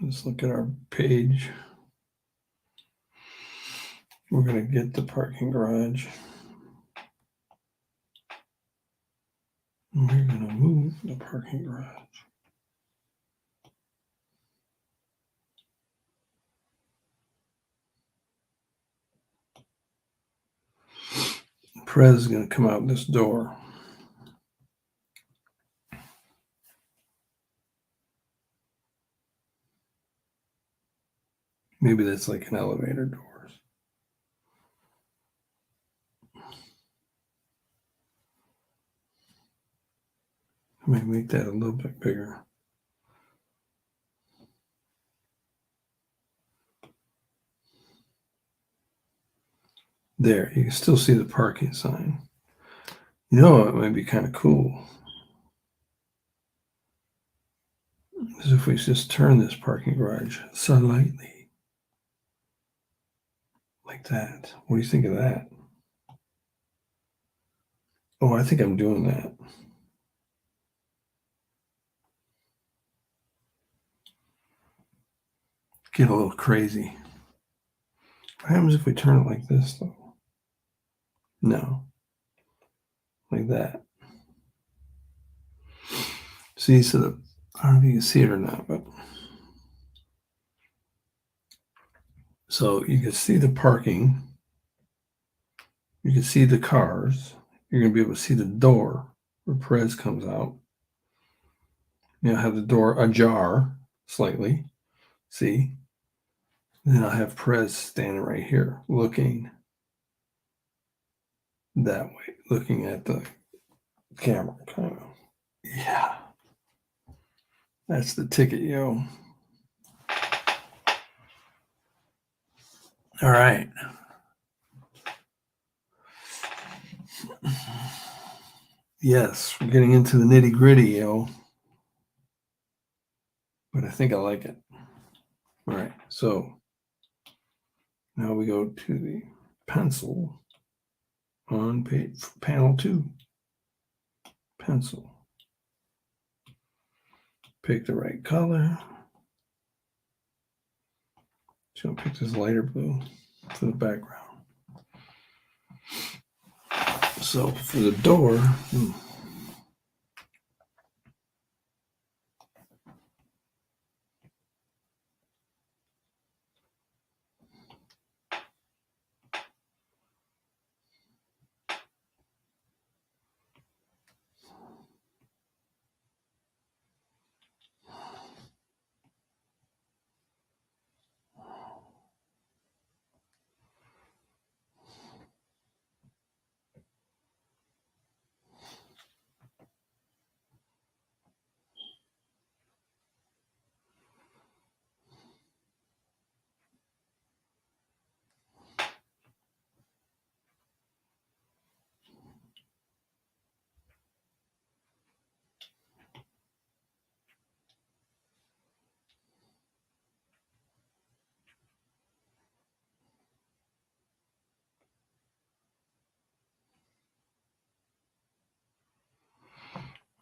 Let's look at our page. We're going to get the parking garage. We're going to move the parking garage. Perez is going to come out this door. Maybe that's like an elevator doors. I might make that a little bit bigger. There, you can still see the parking sign. You know, it might be kind of cool is if we just turn this parking garage slightly like that. What do you think of that? Oh, I think I'm doing that. Get a little crazy. What happens if we turn it like this, though? No. Like that. See, so I don't know if you can see it or not, but so you can see the parking. You can see the cars. You're going to be able to see the door where Perez comes out. I'll have the door ajar slightly. See? And then I'll have Perez standing right here looking that way, looking at the camera, kind of. Yeah. That's the ticket, yo. All right. Yes, we're getting into the nitty gritty, yo. But I think I like it. All right. So now we go to the pencil on page panel 2. Pencil. Pick the right color. So I'll pick this lighter blue for the background. So for the door,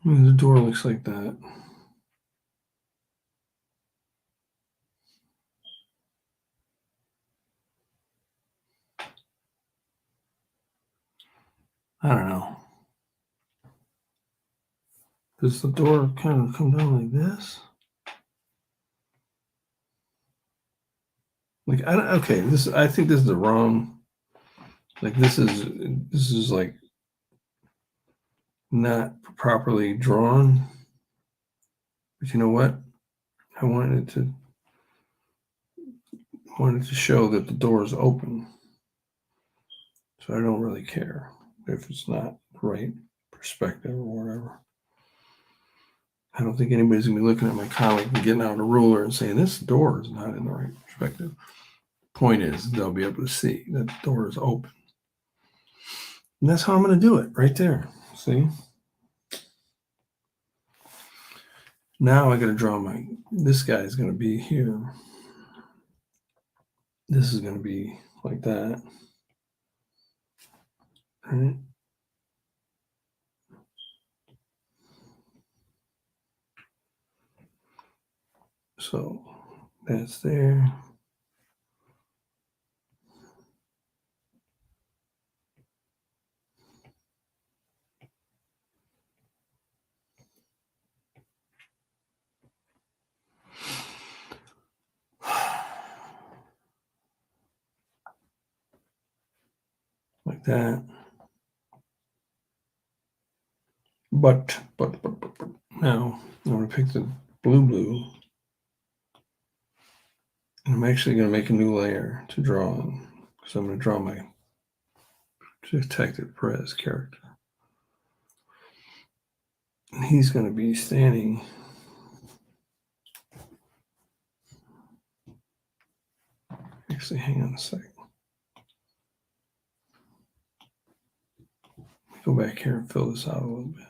the door looks like that. I don't know. Does the door kind of come down like this? Like okay, I think this is the wrong. Like this is like not properly drawn. But you know what? I wanted it to wanted to show that the door is open. So I don't really care if it's not the right perspective or whatever. I don't think anybody's going to be looking at my comic and getting out a ruler and saying, this door is not in the right perspective. Point is, they'll be able to see that the door is open. And that's how I'm going to do it right there. See? Now I got to draw this guy is going to be here. This is going to be like that. Right? So that's there. Like that. But now I'm going to pick the blue. And I'm actually going to make a new layer to draw on because I'm going to draw my Detective Perez character. And he's going to be standing actually, hang on a second. Let me go back here and fill this out a little bit.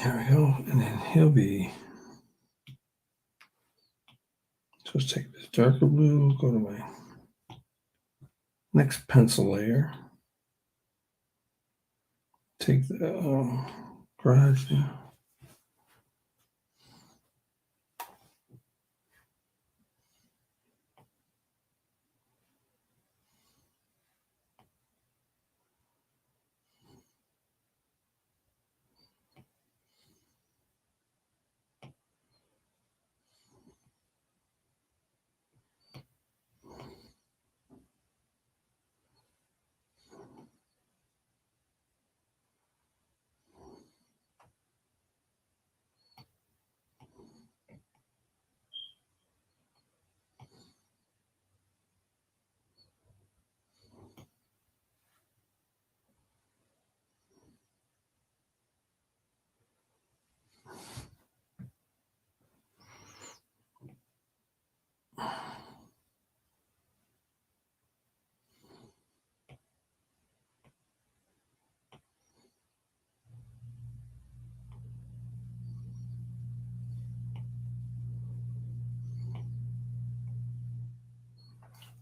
There we go. And then he'll be, so let's take this darker blue, go to my next pencil layer. Take the garage now.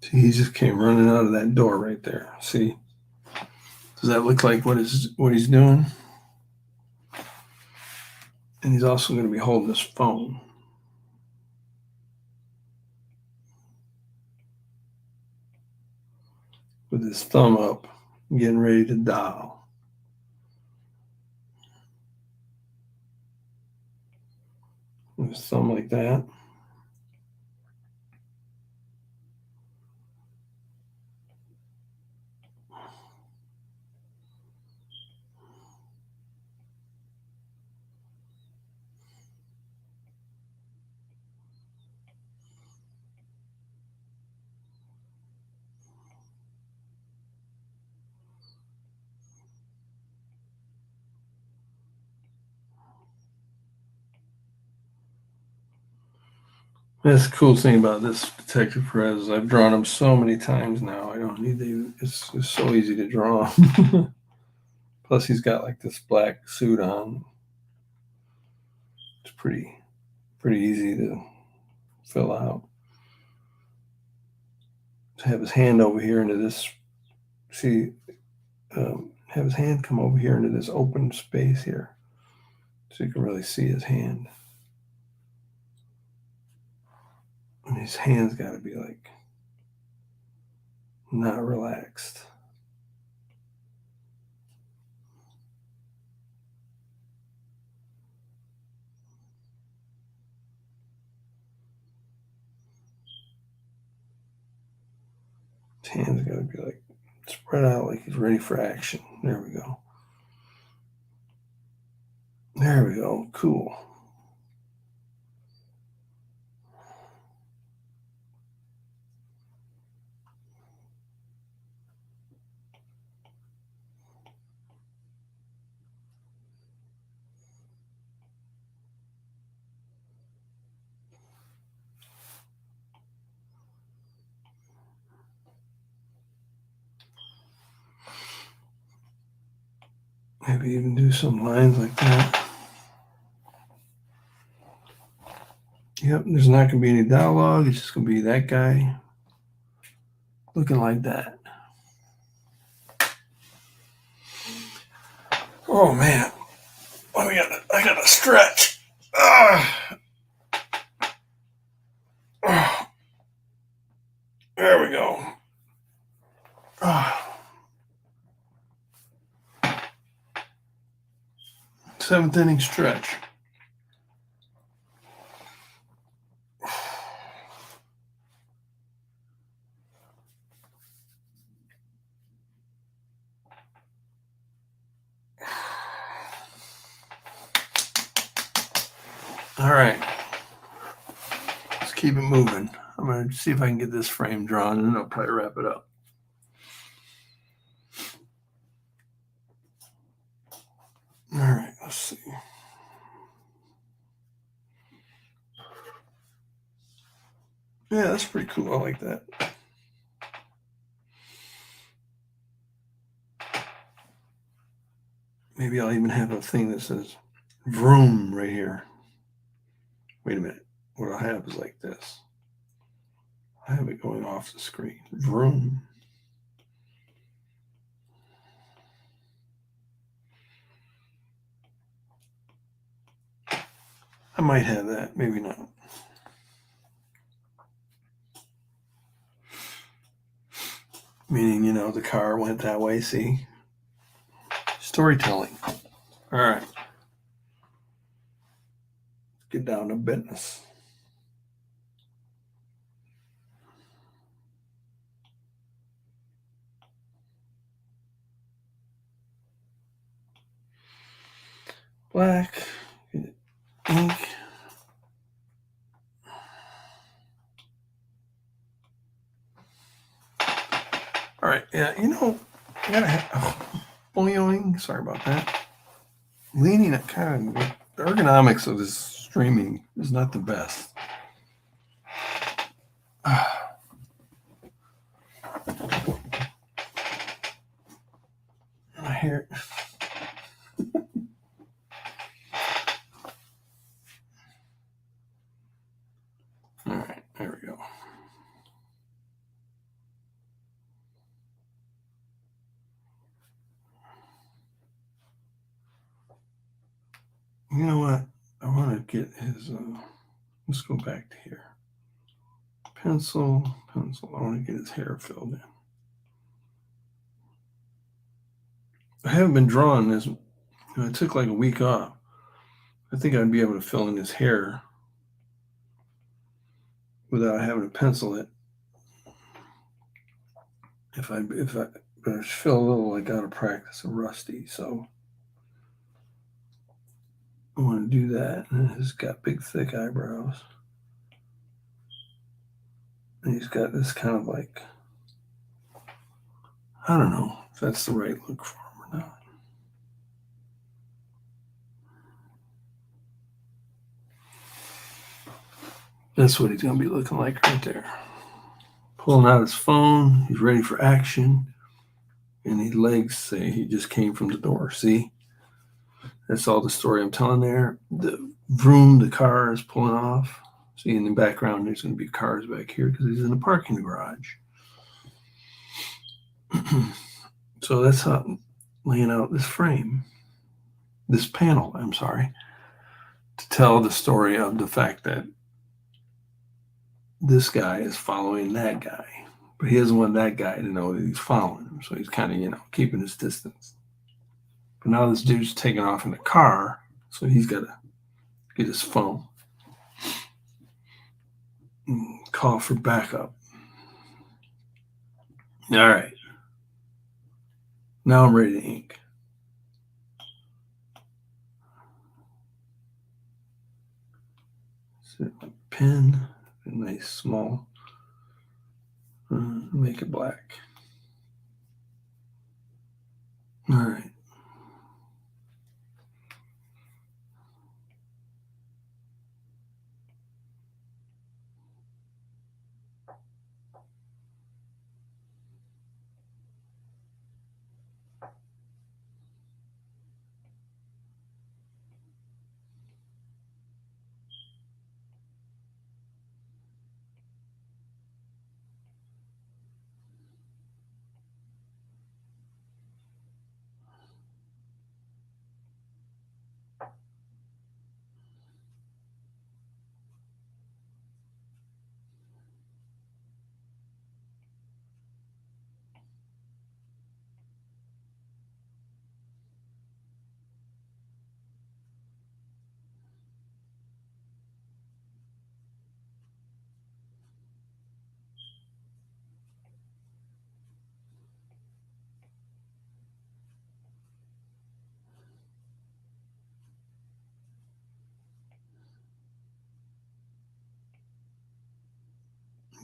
See, he just came running out of that door right there. See? Does that look like what he's doing? And he's also going to be holding his phone. With his thumb up, getting ready to dial. With his thumb like that. That's the cool thing about this Detective Perez. I've drawn him so many times now. I don't need to. It's so easy to draw. Plus, he's got like this black suit on. It's pretty easy to fill out. To have his hand over here into this. See, have his hand come over here into this open space here, so you can really see his hand. And his hand's got to be like not relaxed. Hands got to be like spread out like he's ready for action. There we go. There we go. Cool. Maybe even do some lines like that. Yep, there's not going to be any dialogue. It's just going to be that guy looking like that. Oh, man. Oh, I got to stretch. There we go. Seventh inning stretch. All right. Let's keep it moving. I'm going to see if I can get this frame drawn, and then I'll probably wrap it up. All right, let's see. Yeah, that's pretty cool. I like that. Maybe I'll even have a thing that says vroom right here. Wait a minute. What I have is like this. I have it going off the screen. Vroom. I might have that. Maybe not. Meaning, the car went that way. See? Storytelling. All right. Let's get down to business. Black. Ink. All right. Yeah, I gotta have boing. Sorry about that. Leaning at kind of the ergonomics of this streaming is not the best. My hair. All right, there we go. You know what? I want to get his. Let's go back to here. Pencil. I want to get his hair filled in. I haven't been drawing this. I took like a week off. I think I'd be able to fill in his hair without having to pencil it. But I feel a little like out of practice and rusty, so I want to do that. And he's got big, thick eyebrows. And he's got this kind of like, I don't know if that's the right look for him or not. That's what he's going to be looking like right there. Pulling out his phone. He's ready for action. And his legs say he just came from the door. See? That's all the story I'm telling there. The vroom, the car is pulling off. See, in the background, there's going to be cars back here because he's in the parking garage. So that's how I'm laying out this frame, this panel, I'm sorry, to tell the story of the fact that this guy is following that guy, but he doesn't want that guy to know that he's following him. So he's kind of, keeping his distance. But now this dude's taking off in the car, so he's got to get his phone and call for backup. All right. Now I'm ready to ink. Set my pen, a nice small, make it black. All right.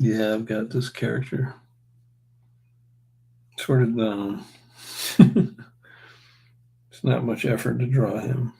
Yeah, I've got this character sort of down. It's not much effort to draw him.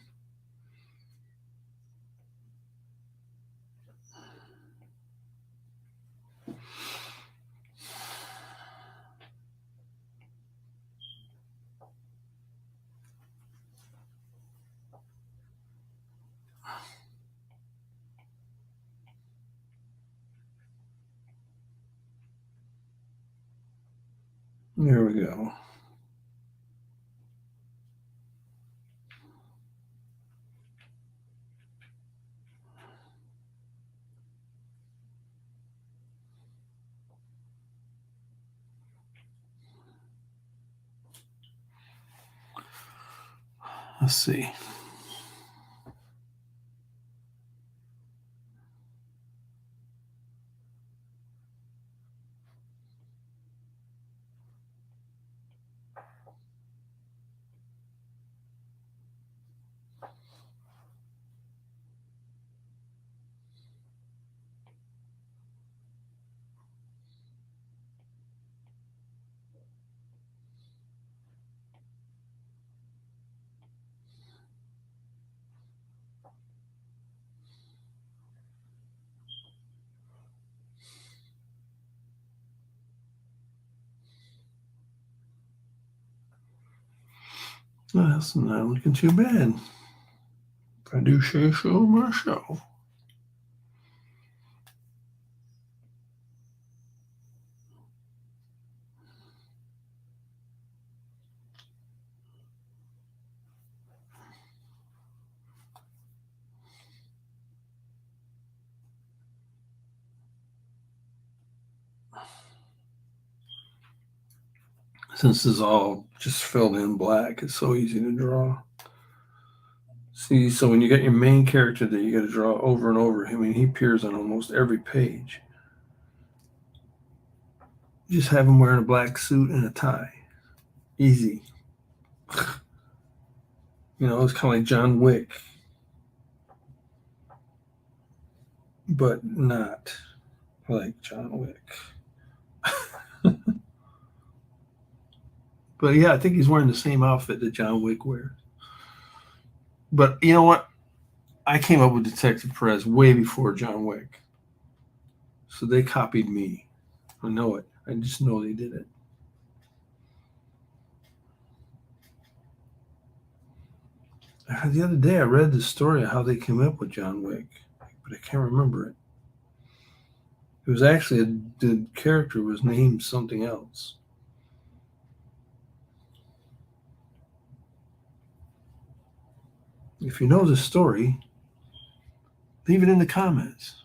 There we go. Let's see. Well, that's not looking too bad. If I do say so myself. Since this is all just filled in black, it's so easy to draw. See, so when you got your main character that you got to draw over and over, I mean, he appears on almost every page. Just have him wearing a black suit and a tie. Easy. You know, it's kind of like John Wick, but not like John Wick. But yeah, I think he's wearing the same outfit that John Wick wears. But you know what? I came up with Detective Perez way before John Wick. So they copied me. I know it. I just know they did it. The other day I read the story of how they came up with John Wick, but I can't remember it. It was actually the character was named something else. If you know the story, leave it in the comments.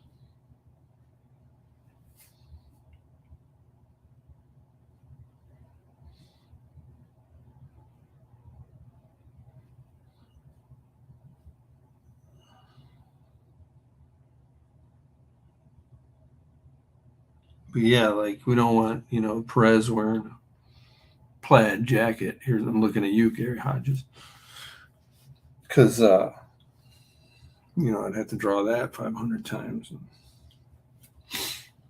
But yeah, like we don't want, Perez wearing a plaid jacket. Here's I'm looking at you, Gary Hodges, because I'd have to draw that 500 times. And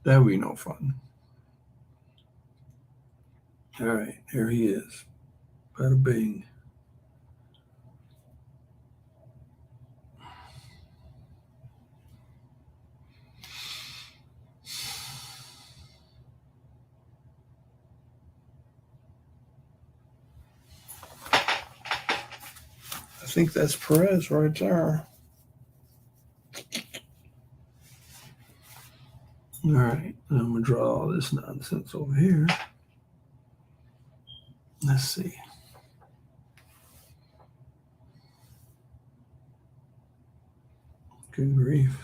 that would be no fun. All right, here he is. Bada bing. I think that's Perez right there. All right, and I'm going to draw all this nonsense over here. Let's see. Good grief.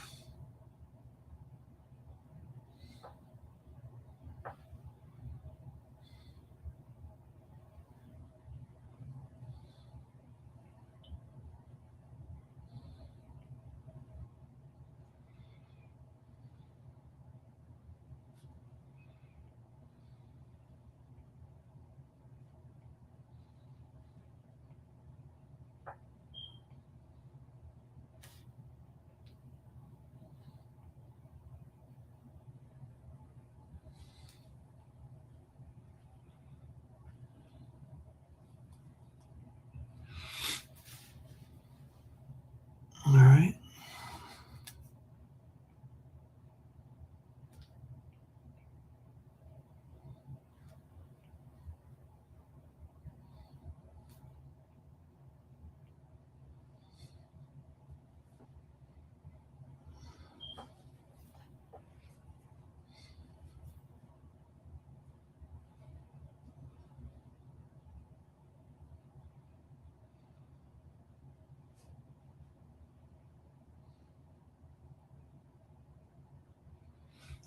All right.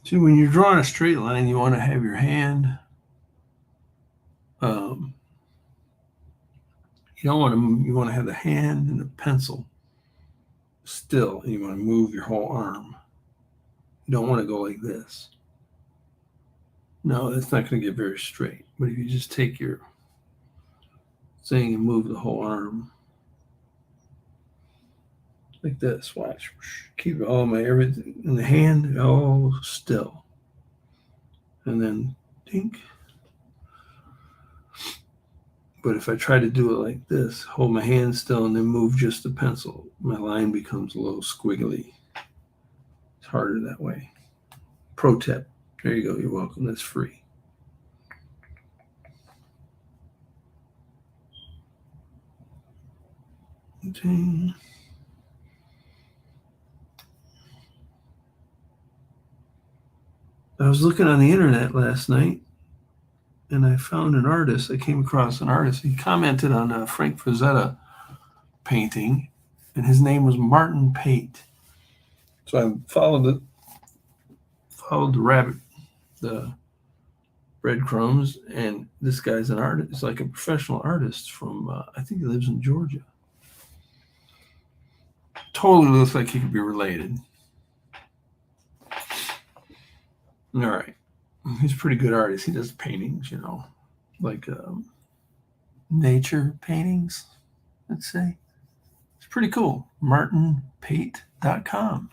See, when you're drawing a straight line, you want to have your hand. You don't want to. You want to have the hand and the pencil still, and you want to move your whole arm. You don't want to go like this. No, that's not going to get very straight. But if you just take your thing and move the whole arm like this, watch. Keep all my everything in the hand all still, and then think. But if I try to do it like this, hold my hand still and then move just the pencil, my line becomes a little squiggly. It's harder that way. Pro tip. There you go. You're welcome. That's free. Okay. I was looking on the internet last night and I found an artist. I came across an artist. He commented on a Frank Frazetta painting, and his name was Martin Pate. So I followed the rabbit, the breadcrumbs, and this guy's an artist. He's like a professional artist from, I think he lives in Georgia. Totally looks like he could be related. All right. He's a pretty good artist. He does paintings, like nature paintings, let's say. It's pretty cool. martinpate.com.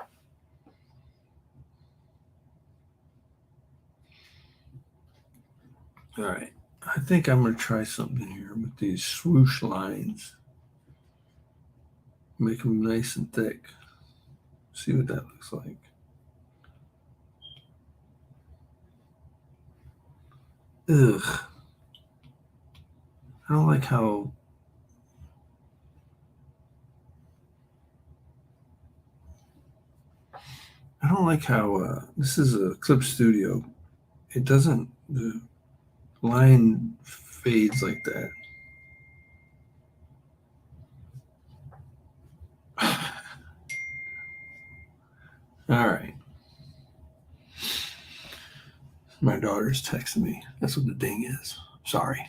All right. I think I'm going to try something here with these swoosh lines. Make them nice and thick. See what that looks like. Ugh. I don't like how this is a Clip Studio. It doesn't, the line fades like that. All right. My daughter's texting me. That's what the ding is. Sorry.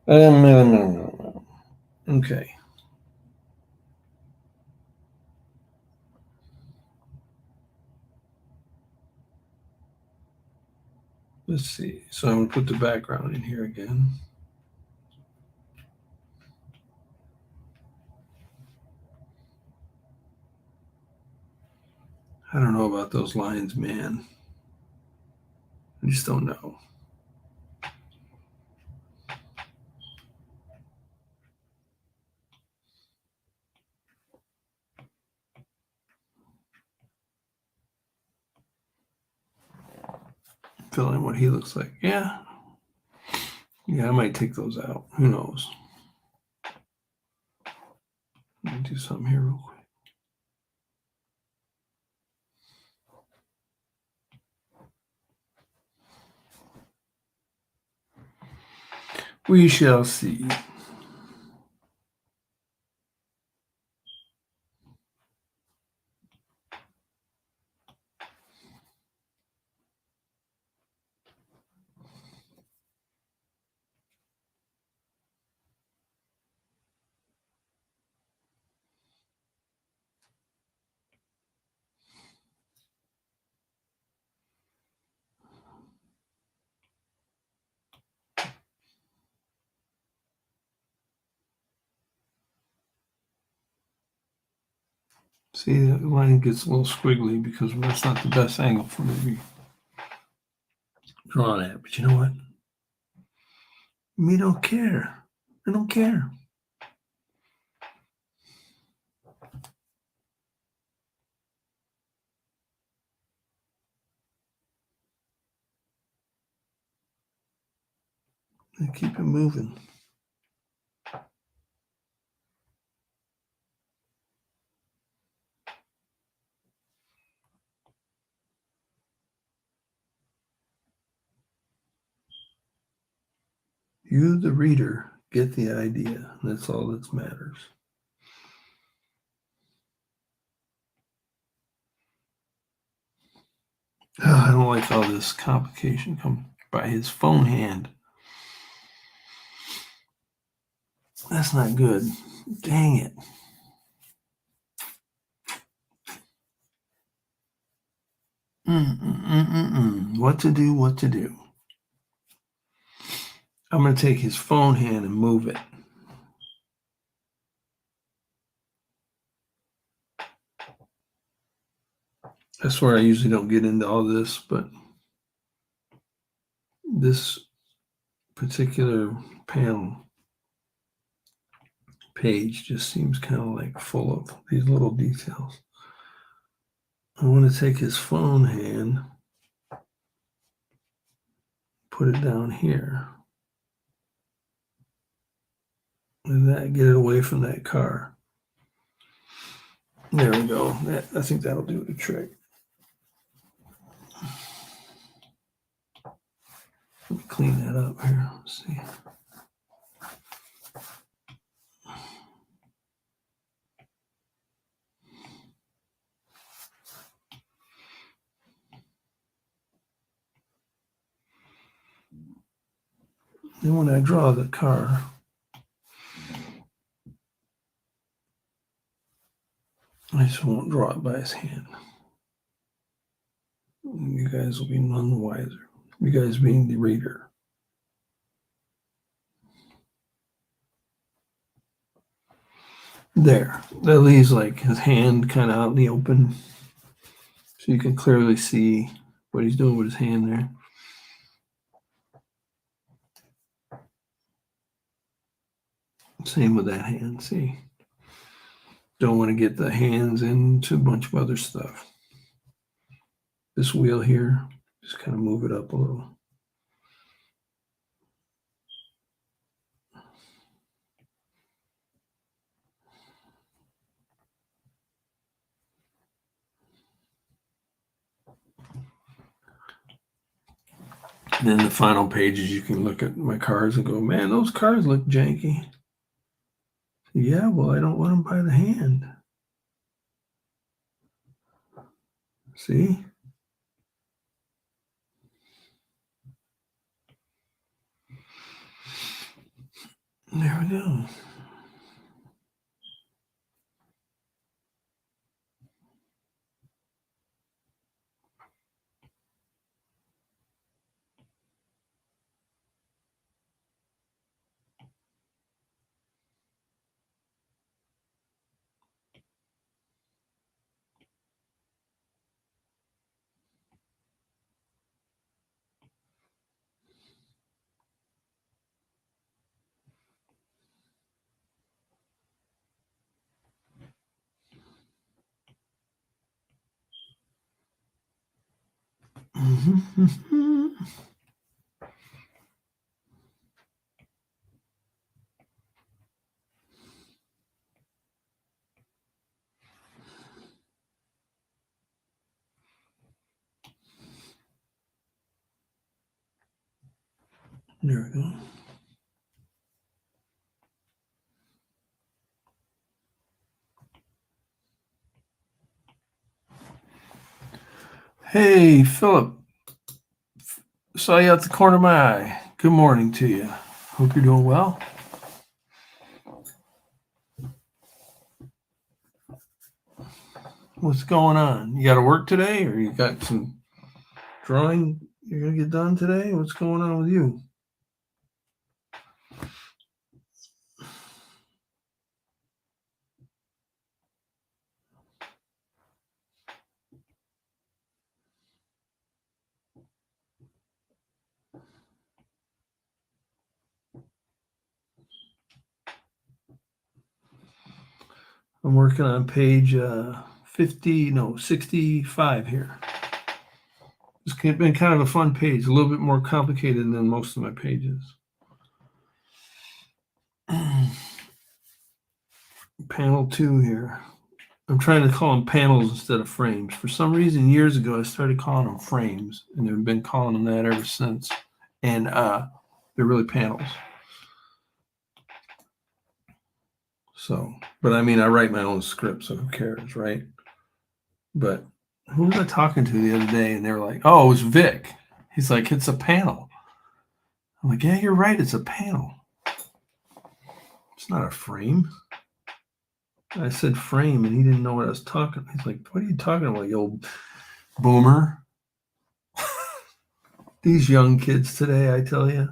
Okay. Let's see. So I'm going to put the background in here again. I don't know about those lines, man. I just don't know. Feeling what he looks like. Yeah. Yeah, I might take those out. Who knows? Let me do something here real quick. We shall see. See, that line gets a little squiggly because that's not the best angle for me to be drawing at. But you know what? Me don't care. I don't care. I keep it moving. You, the reader, get the idea. That's all that matters. I don't like all this complication come by his phone hand. That's not good. Dang it. What to do, what to do. I'm going to take his phone hand and move it. That's where I usually don't get into all this, but this particular panel page just seems kind of like full of these little details. I want to take his phone hand, put it down here. And that, get it away from that car. There we go. I think that'll do the trick. Let me clean that up here. Let's see. Then when I draw the car, I just won't draw it by his hand. You guys will be none the wiser. You guys being the reader. There. That leaves like his hand kind of out in the open. So you can clearly see what he's doing with his hand there. Same with that hand, see? Don't want to get the hands into a bunch of other stuff. This wheel here, just kind of move it up a little. And then the final pages, you can look at my cars and go, man, those cars look janky. Yeah, well, I don't want them by the hand. See? There we go. There we go. Hey, Philip. Saw you out the corner of my eye. Good morning to you. Hope you're doing well. What's going on? You got to work today, or you got some drawing you're going to get done today? What's going on with you? I'm working on page 65 here. It's been kind of a fun page, a little bit more complicated than most of my pages. Panel 2 here. I'm trying to call them panels instead of frames. For some reason, years ago, I started calling them frames, and I've been calling them that ever since. And they're really panels. So, but I mean, I write my own script, so who cares, right? But who was I talking to the other day? And they were like, oh, it was Vic. He's like, it's a panel. I'm like, yeah, you're right. It's a panel. It's not a frame. I said frame, and he didn't know what I was talking. He's like, what are you talking about, you old boomer? These young kids today, I tell you.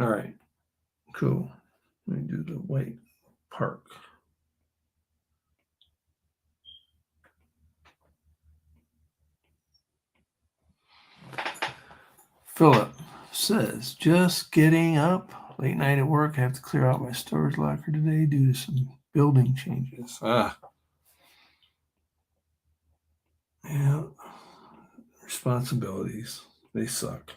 All right, cool. Let me do the white park. Philip says, just getting up. Late night at work. I have to clear out my storage locker today due to some building changes. Yeah. Responsibilities. They suck.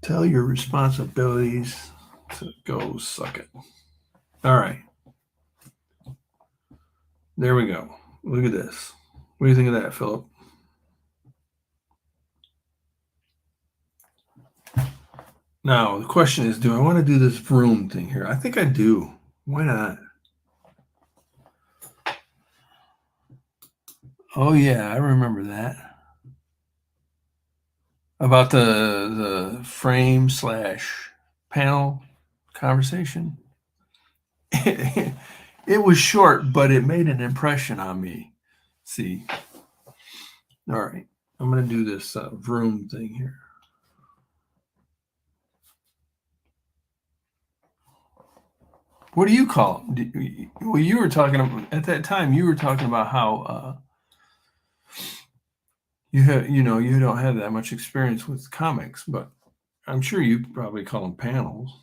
Tell your responsibilities to go suck it. All right. There we go. Look at this. What do you think of that, Philip? Now, the question is, do I want to do this vroom thing here? I think I do. Why not? Oh, yeah, I remember that. About the frame / panel conversation. It was short, but it made an impression on me. See? All right. I'm going to do this vroom thing here. What do you call it? Well, you were talking about, at that time, you were talking about how you don't have that much experience with comics, but I'm sure you probably call them panels.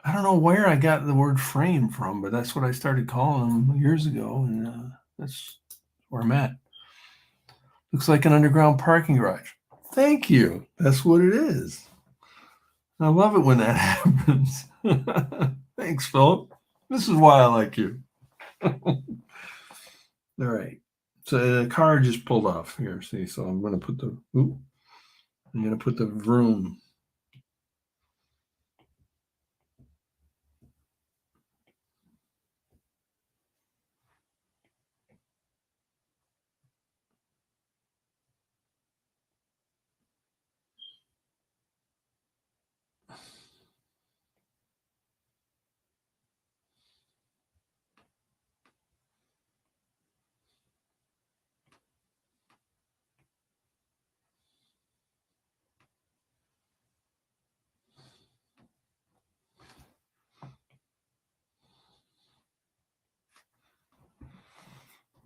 I don't know where I got the word frame from, but that's what I started calling them years ago, and that's where I'm at. Looks like an underground parking garage. Thank you. That's what it is. I love it when that happens. Thanks, Philip. This is why I like you. All right. So the car just pulled off here. See, so I'm going to put the vroom.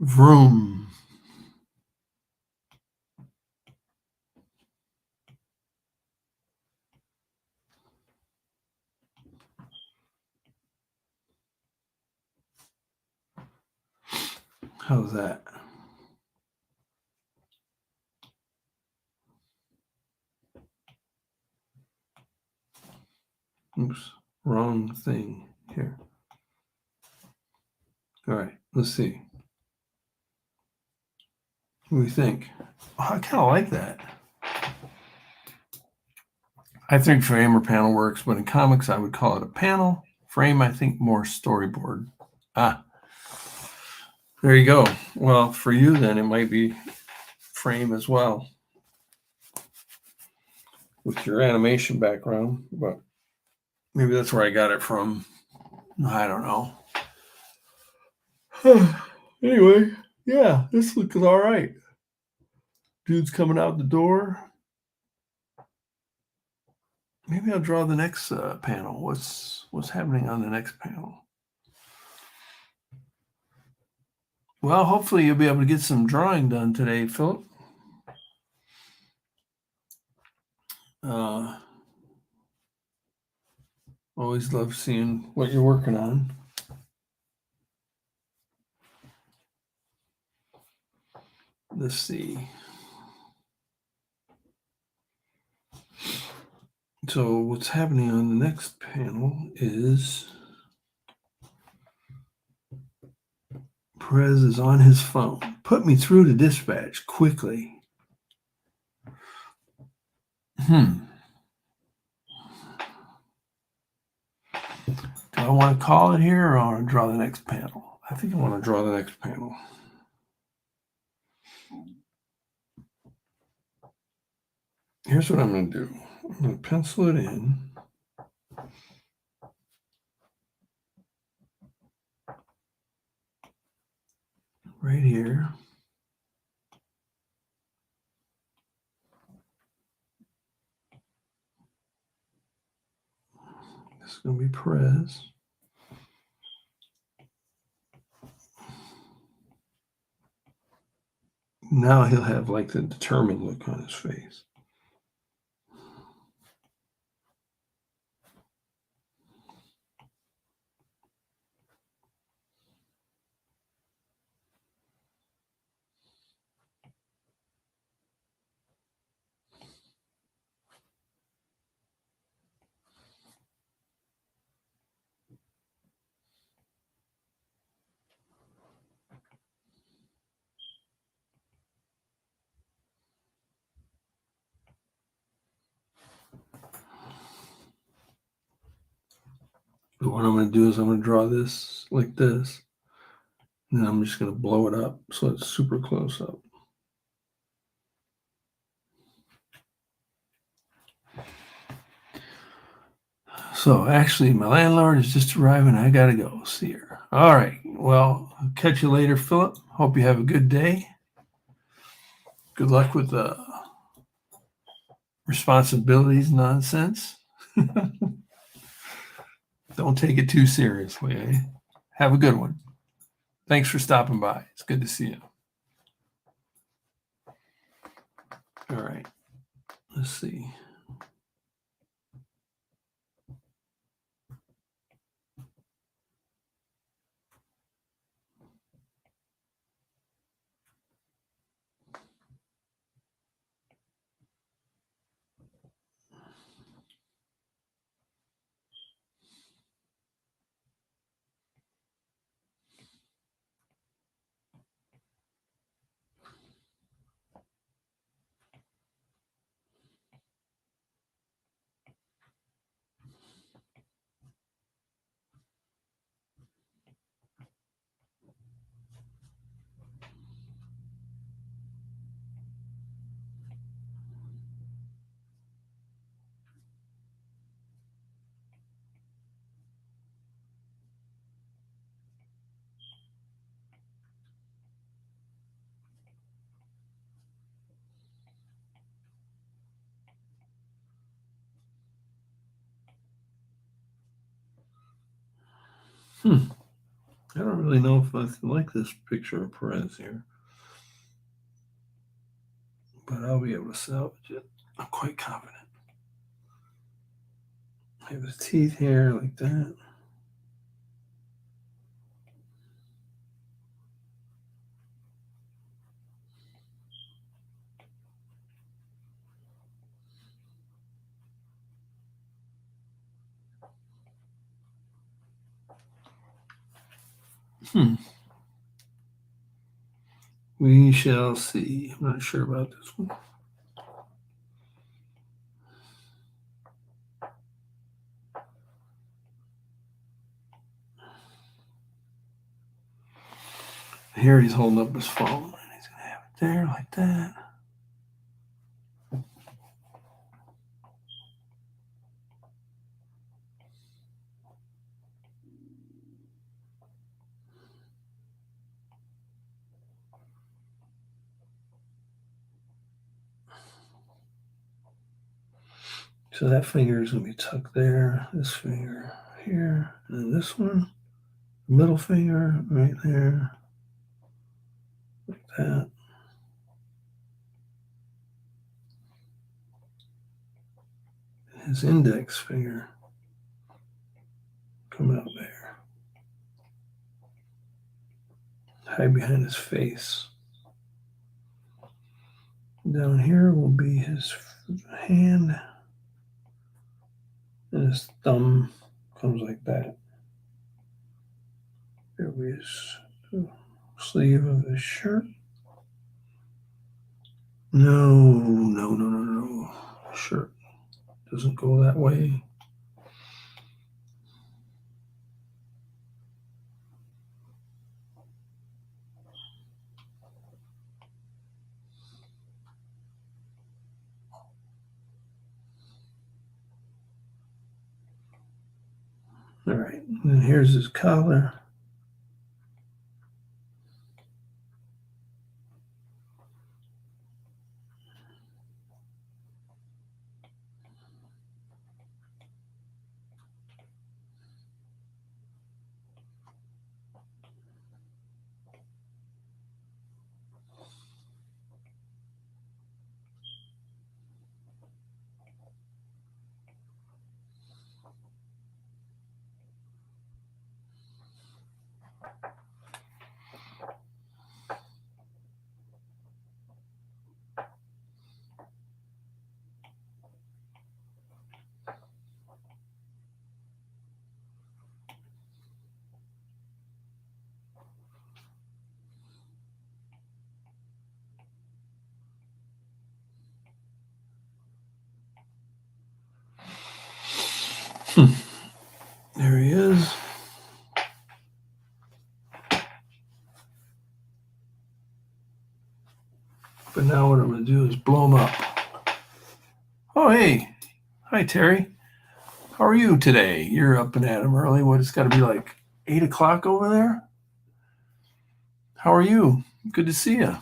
Vroom. How's that? Oops, wrong thing here. All right, let's see. What do you think? Oh, I kind of like that. I think frame or panel works, but in comics, I would call it a panel. Frame, I think more storyboard. Ah, there you go. Well, for you, then it might be frame as well with your animation background, but maybe that's where I got it from. I don't know. Anyway, yeah, this looks all right. Dude's coming out the door. Maybe I'll draw the next panel. What's happening on the next panel? Well, hopefully you'll be able to get some drawing done today, Philip. Always love seeing what you're working on. Let's see. So what's happening on the next panel is Perez is on his phone. Put me through to dispatch quickly. Do I want to call it here or I want to draw the next panel? I think I want to draw the next panel. Here's what I'm going to do. I'm going to pencil it in. Right here. This is going to be Perez. Now he'll have like the determined look on his face. But what I'm going to do is I'm going to draw this like this. And then I'm just going to blow it up so it's super close up. So actually, my landlord is just arriving. I got to go see her. All right. Well, I'll catch you later, Philip. Hope you have a good day. Good luck with the responsibilities nonsense. Don't take it too seriously. Eh? Have a good one. Thanks for stopping by. It's good to see you. All right. Let's see. I don't really know if I like this picture of Perez here, but I'll be able to salvage it. I'm quite confident. I have his teeth here like that. We shall see. I'm not sure about this one. Here he's holding up his phone, and he's going to have it there like that. So that finger is going to be tucked there, this finger here, and then this one, middle finger right there, like that. His index finger come out there. Hide behind his face. Down here will be his hand, and his thumb comes like that. There will be his sleeve of his shirt. No. Shirt doesn't go that way. All right, and here's his collar. There he is. But now what I'm going to do is blow him up. Oh, hey. Hi, Terry. How are you today? You're up and at 'em early. What, it's got to be like 8 o'clock over there? How are you? Good to see you.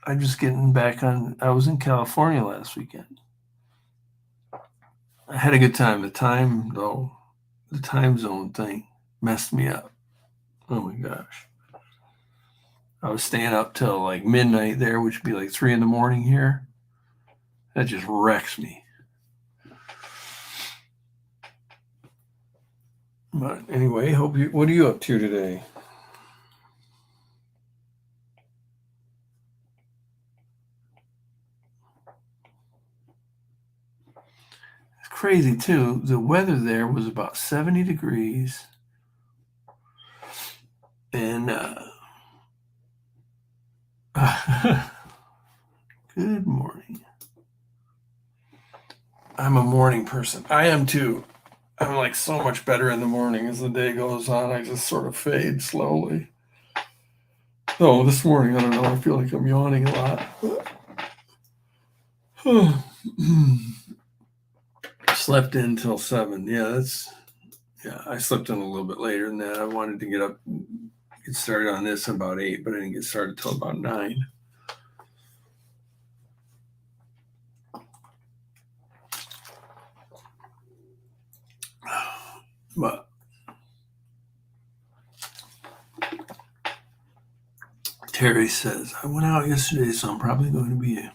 I'm just getting back on. I was in California last weekend. I had a good time. The time, though, the time zone thing messed me up. Oh my gosh. I was staying up till like midnight there, which would be like 3 in the morning here. That just wrecks me. But anyway, what are you up to today? It's crazy too. The weather there was about 70 degrees. And good morning. I'm a morning person. I am too. I'm like so much better in the morning as the day goes on. I just sort of fade slowly. Oh, this morning, I don't know. I feel like I'm yawning a lot. Slept in till 7. Yeah, I slept in a little bit later than that. I wanted to get up, get started on this about 8, but I didn't get started till about 9. But Terry says, I went out yesterday, so I'm probably going to be a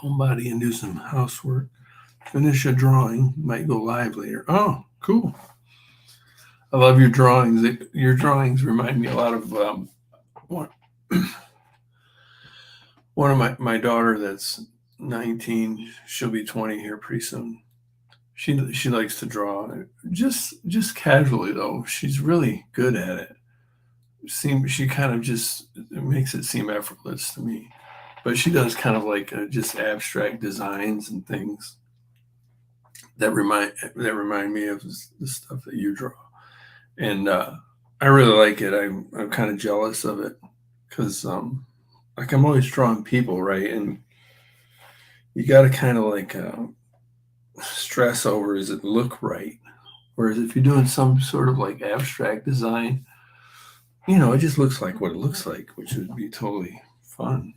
homebody and do some housework. Finish a drawing, might go live later. Oh, cool. I love your drawings. Your drawings remind me a lot of one of my daughter that's 19. She'll be 20 here pretty soon. She likes to draw, just casually though. She's really good at it. She kind of just it makes it seem effortless to me. But she does kind of like just abstract designs and things that remind me of the stuff that you draw, and I really like it. I'm kind of jealous of it because like I'm always drawing people, right? And you got to kind of like stress over does it look right? Whereas if you're doing some sort of like abstract design, it just looks like what it looks like, which would be totally fun.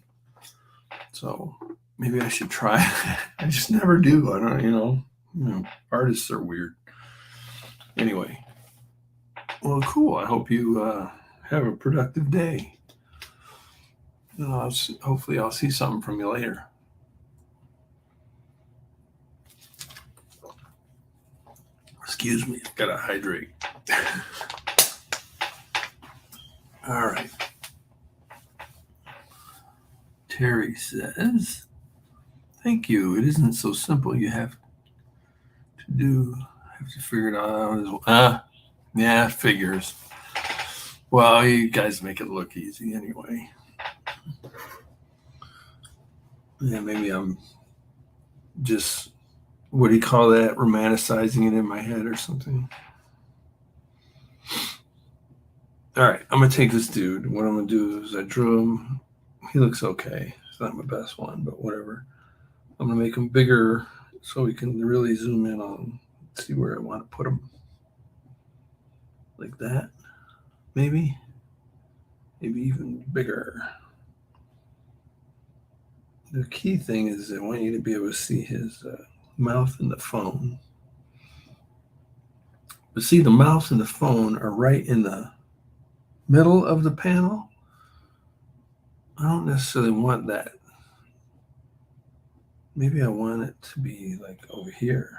So maybe I should try. I just never do. I don't, artists are weird. Anyway, well, cool. I hope you have a productive day. Hopefully, I'll see something from you later. Excuse me, gotta hydrate. All right. Terry says, "Thank you. It isn't so simple. You have to figure it out. Yeah, figures. Well, you guys make it look easy anyway. Yeah, maybe I'm just, what do you call that? Romanticizing it in my head or something. All right, I'm gonna take this dude. What I'm gonna do is I drew him. He looks okay. It's not my best one, but whatever. I'm gonna make him bigger so we can really zoom in on, see where I want to put him. Like that, maybe even bigger. The key thing is I want you to be able to see his mouth and the phone. But see, the mouse and the phone are right in the middle of the panel. I don't necessarily want that. Maybe I want it to be like over here.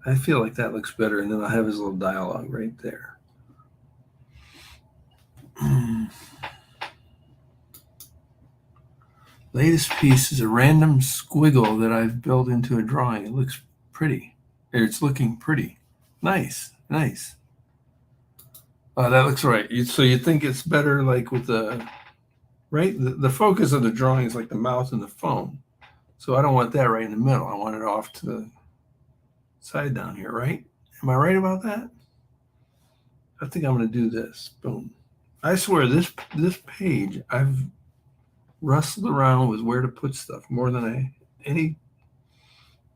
I feel like that looks better, and then I'll have his little dialogue right there. Latest piece is a random squiggle that I've built into a drawing. It looks pretty. It's looking pretty. Nice. That looks right. So you think it's better like with right? The focus of the drawing is like the mouth and the phone. So I don't want that right in the middle. I want it off to the side down here, right? Am I right about that? I think I'm going to do this. Boom. I swear this page, I've wrestled around with where to put stuff more than any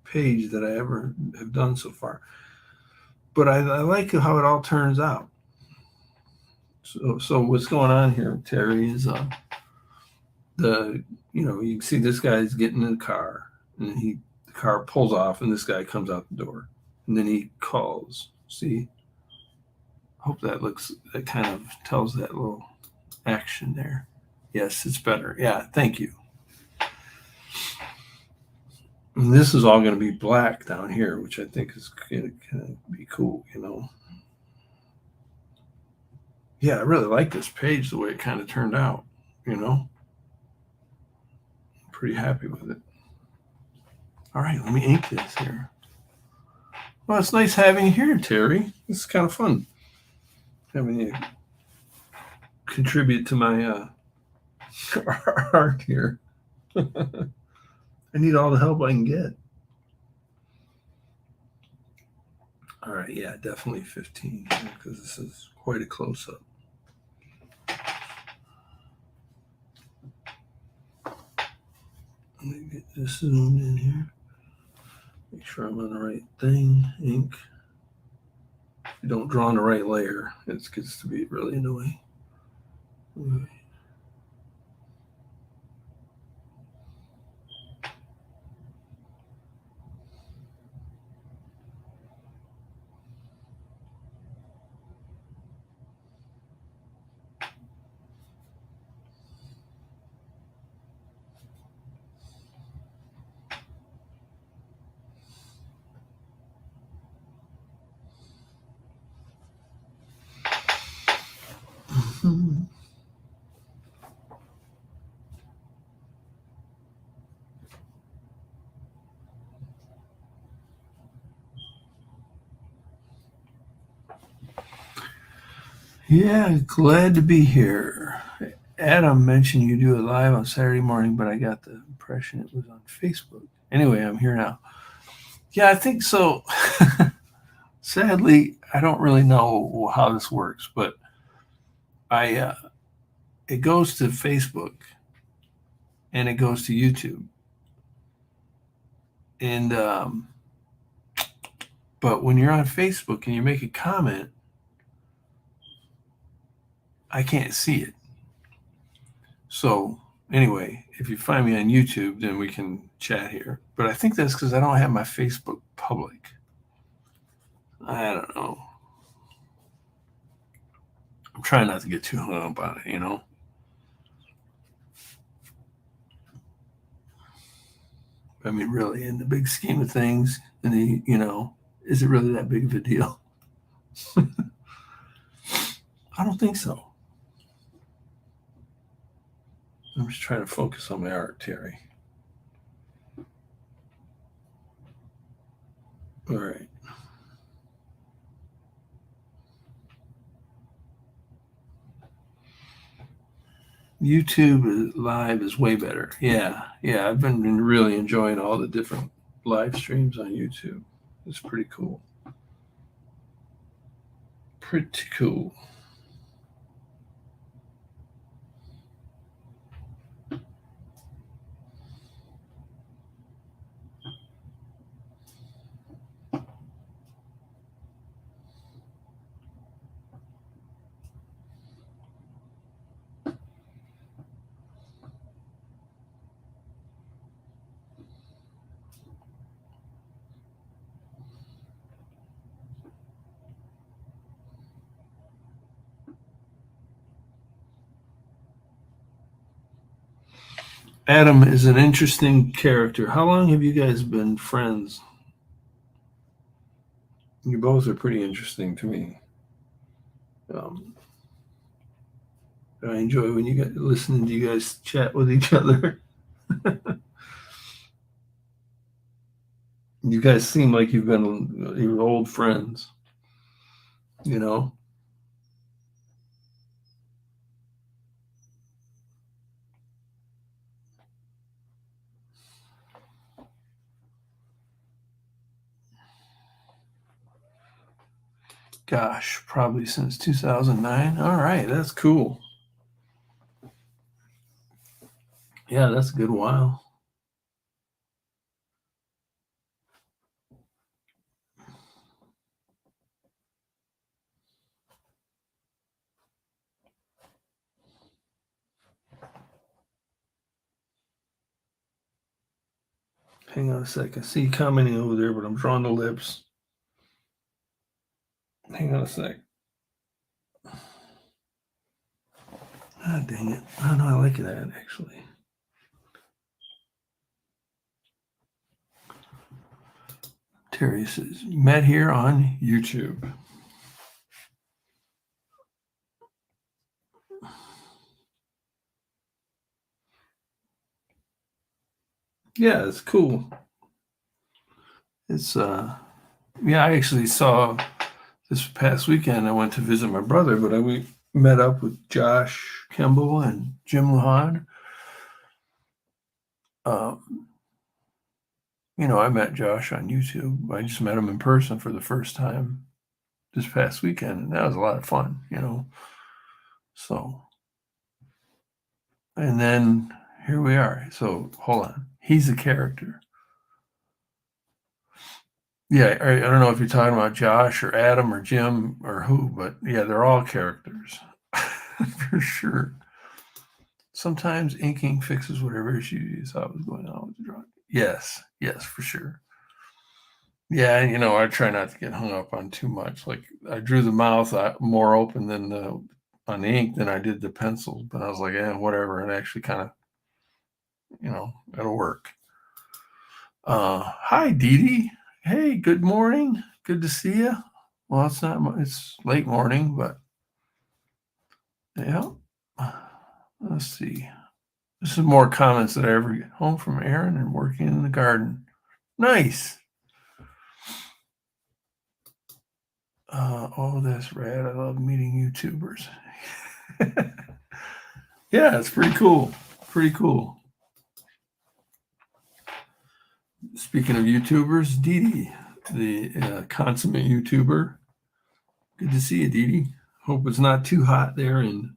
page that I ever have done so far. But I like how it all turns out. So what's going on here, Terry, is you can see this guy's getting in the car, and the car pulls off, and this guy comes out the door, and then he calls. See? Hope that kind of tells that little action there. Yes, it's better. Yeah, thank you. And this is all going to be black down here, which I think is going to be cool, Yeah, I really like this page, the way it kind of turned out, I'm pretty happy with it. All right, let me ink this here. Well, it's nice having you here, Terry. This is kind of fun having you contribute to my art here. I need all the help I can get. All right, yeah, definitely 15 because this is quite a close-up. Let me get this zoomed in here. Make sure I'm on the right thing. Ink. If you don't draw on the right layer, it gets to be really annoying. Okay. Yeah, glad to be here. Adam mentioned you do it live on Saturday morning, but I got the impression it was on Facebook. Anyway, I'm here now. Yeah, I think so. Sadly, I don't really know how this works, but I it goes to Facebook and it goes to YouTube, and but when you're on Facebook and you make a comment, I can't see it. So anyway, if you find me on YouTube, then we can chat here. But I think that's because I don't have my Facebook public. I don't know. I'm trying not to get too hung up on it, you know. I mean, really, in the big scheme of things, and is it really that big of a deal? I don't think so. I'm just trying to focus on my art, Terry. All right. YouTube live is way better. Yeah, yeah. I've been really enjoying all the different live streams on YouTube. It's pretty cool. Pretty cool. Adam is an interesting character. How long have you guys been friends? You both are pretty interesting to me. Um, I enjoy when you get listening to you guys chat with each other. You guys seem like you're old friends. You know. Gosh, probably since 2009. All right, that's cool. Yeah, that's a good while. Hang on a second. I see you commenting over there, but I'm drawing the lips. Hang on a sec. Ah, dang it. I know I like that actually. Terry says, met here on YouTube. Yeah, it's cool. It's yeah, I actually saw this past weekend I went to visit my brother, but we met up with Josh Kimball and Jim Luhan. I met Josh on YouTube. I just met him in person for the first time this past weekend, and that was a lot of fun. So, and then here we are. So, hold on. He's a character. Yeah, I don't know if you're talking about Josh or Adam or Jim or who, but yeah, they're all characters for sure. Sometimes inking fixes whatever issue you thought was going on with the drawing. Yes, for sure. Yeah, I try not to get hung up on too much. Like I drew the mouth more open than on the ink than I did the pencils, but I was like, whatever. And actually kind of, it'll work. Hi, Dee Dee. Hey, good morning. Good to see you. Well, it's late morning, but yeah. Let's see. This is more comments that I ever get home from Aaron and working in the garden. Nice. Oh, that's rad. I love meeting YouTubers. Yeah, it's pretty cool. Pretty cool. Speaking of YouTubers, Dee Dee, the consummate YouTuber. Good to see you, Dee Dee. Hope it's not too hot there in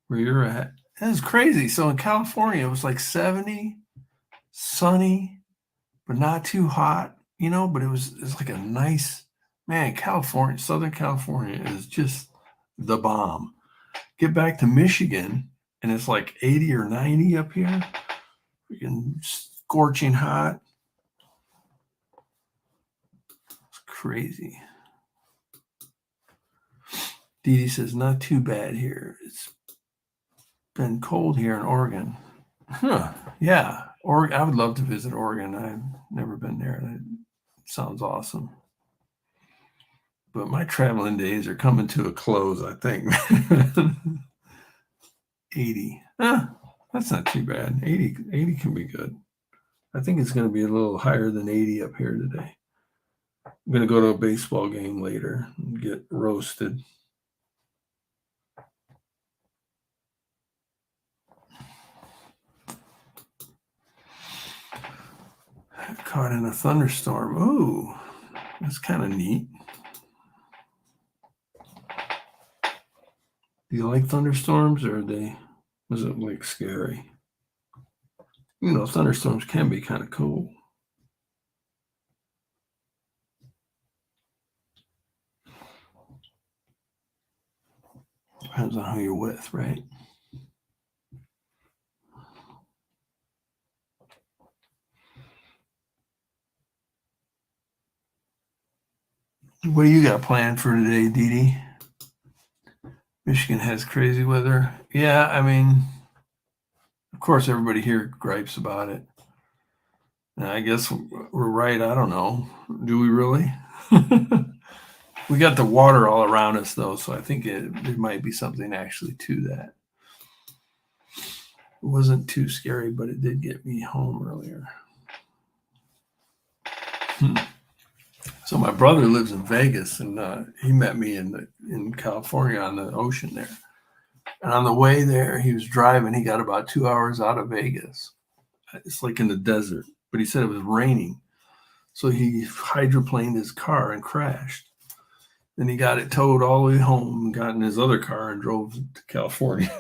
where you're at. That's crazy. So in California, it was like 70, sunny, but not too hot, but it's like a nice, man, California, Southern California is just the bomb. Get back to Michigan and it's like 80 or 90 up here. Freaking scorching hot. It's crazy. Dee Dee says, not too bad here. It's been cold here in Oregon. Huh. Yeah. Oregon. I would love to visit Oregon. I've never been there. That sounds awesome. But my traveling days are coming to a close, I think. 80. That's not too bad. 80 can be good. I think it's going to be a little higher than 80 up here today. I'm going to go to a baseball game later and get roasted. Caught in a thunderstorm. Ooh, that's kind of neat. Do you like thunderstorms or was it like scary? Thunderstorms can be kind of cool. Depends on who you're with, right? What do you got planned for today, Dee Dee? Michigan has crazy weather. Yeah, I mean, of course, everybody here gripes about it. And I guess we're right. I don't know. Do we really? We got the water all around us, though, so I think there might be something actually to that. It wasn't too scary, but it did get me home earlier. So my brother lives in Vegas, and he met me in California on the ocean there. And on the way there, he was driving. He got about 2 hours out of Vegas. It's like in the desert, but he said it was raining. So he hydroplaned his car and crashed. Then he got it towed all the way home and got in his other car and drove to California.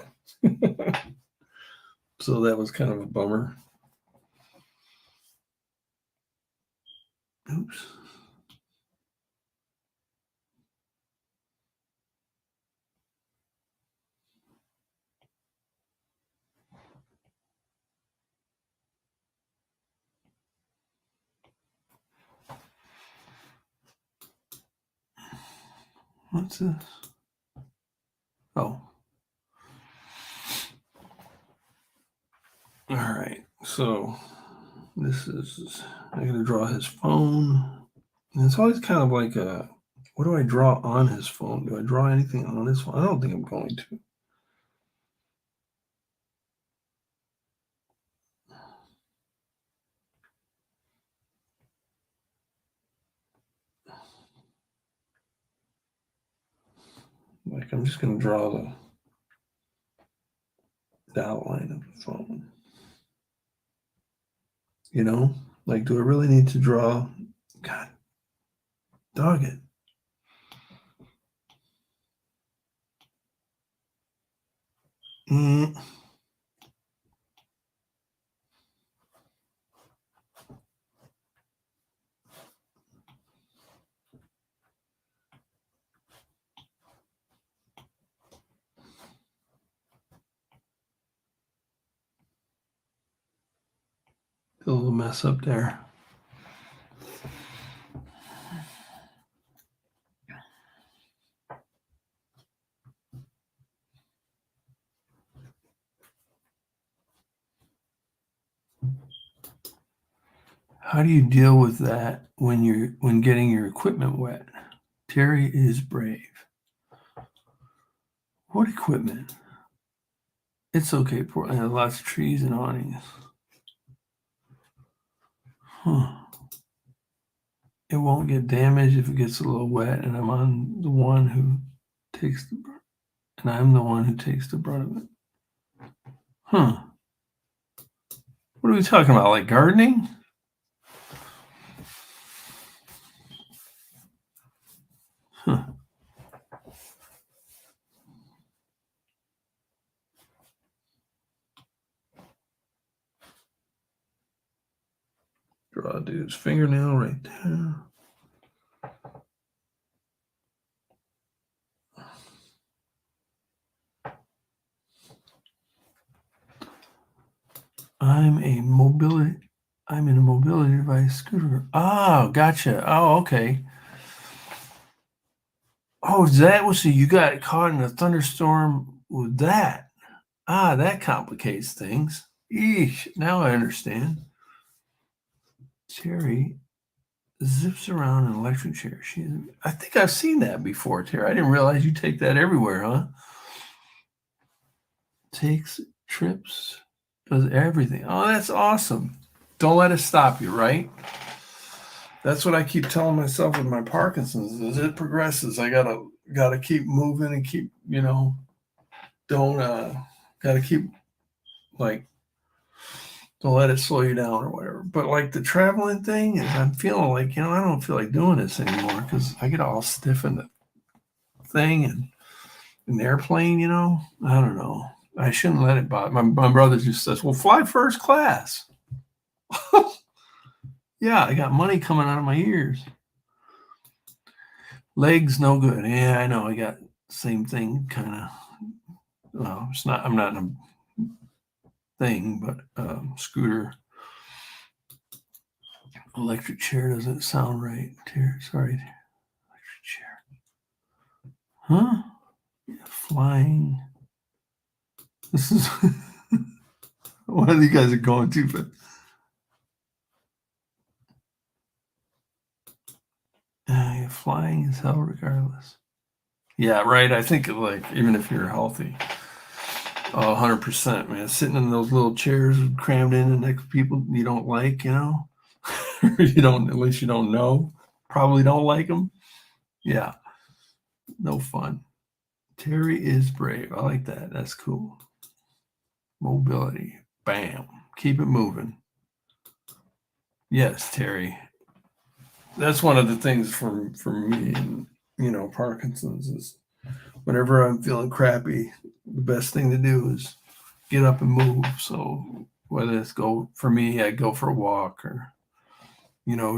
So that was kind of a bummer. Oops. What's this? Oh. All right. So this is, I'm going to draw his phone. And it's always kind of like what do I draw on his phone? Do I draw anything on his phone? I don't think I'm going to. Like I'm just going to draw the outline of the phone. Like, do I really need to draw? God, dog it. A little mess up there. How do you deal with that when getting your equipment wet? Terry is brave. What equipment? It's okay, Portland has lots of trees and awnings. Huh. it won't get damaged if it gets a little wet, and I'm on the one who takes the brunt, and I'm the one who takes the brunt of it. Huh. What are we talking about? Like gardening? Huh. Draw a dude's fingernail right there. I'm in a mobility device scooter. Oh, gotcha. Oh, okay. Oh, that was so you got caught in a thunderstorm with that. Ah, that complicates things. Eesh, now I understand. Terry zips around in an electric chair. I think I've seen that before, Terry. I didn't realize you take that everywhere, huh? Takes trips, does everything. Oh, that's awesome. Don't let it stop you, right? That's what I keep telling myself with my Parkinson's. As it progresses, I gotta keep moving and keep, don't gotta keep like don't let it slow you down or whatever. But like the traveling thing is I'm feeling like, I don't feel like doing this anymore because I get all stiff in the thing and in the airplane, I don't know. I shouldn't let it bother. My brother just says, well, fly first class. Yeah, I got money coming out of my ears. Legs no good. Yeah, I know. I got same thing kind of. Well, I'm not in a thing, but scooter. Electric chair doesn't sound right. Sorry. Electric chair. Huh? Yeah, flying. This is one of you guys are going to, but flying is hell regardless. Yeah, right. I think like even if you're healthy, 100%, man. Sitting in those little chairs crammed in next to people you don't like, you don't, at least you don't know, probably don't like them. Yeah, no fun. Terry is brave. I like that. That's cool. Mobility. Bam. Keep it moving. Yes, Terry. That's one of the things for me and Parkinson's is whenever I'm feeling crappy, the best thing to do is get up and move. So whether it's for me, I go for a walk or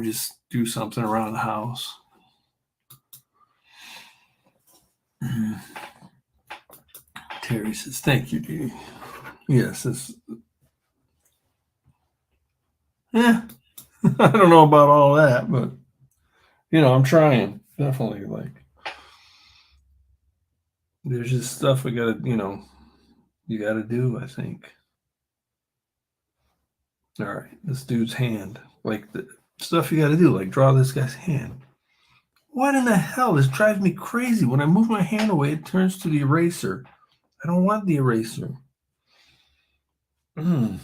just do something around the house. Terry says, "Thank you, Dee." Yes, I don't know about all that, but I'm trying. Definitely, like there's just stuff we gotta, you gotta do, I think. All right, this dude's hand, like the stuff you gotta do, like draw this guy's hand. What in the hell? This drives me crazy. When I move my hand away, it turns to the eraser. I don't want the eraser. All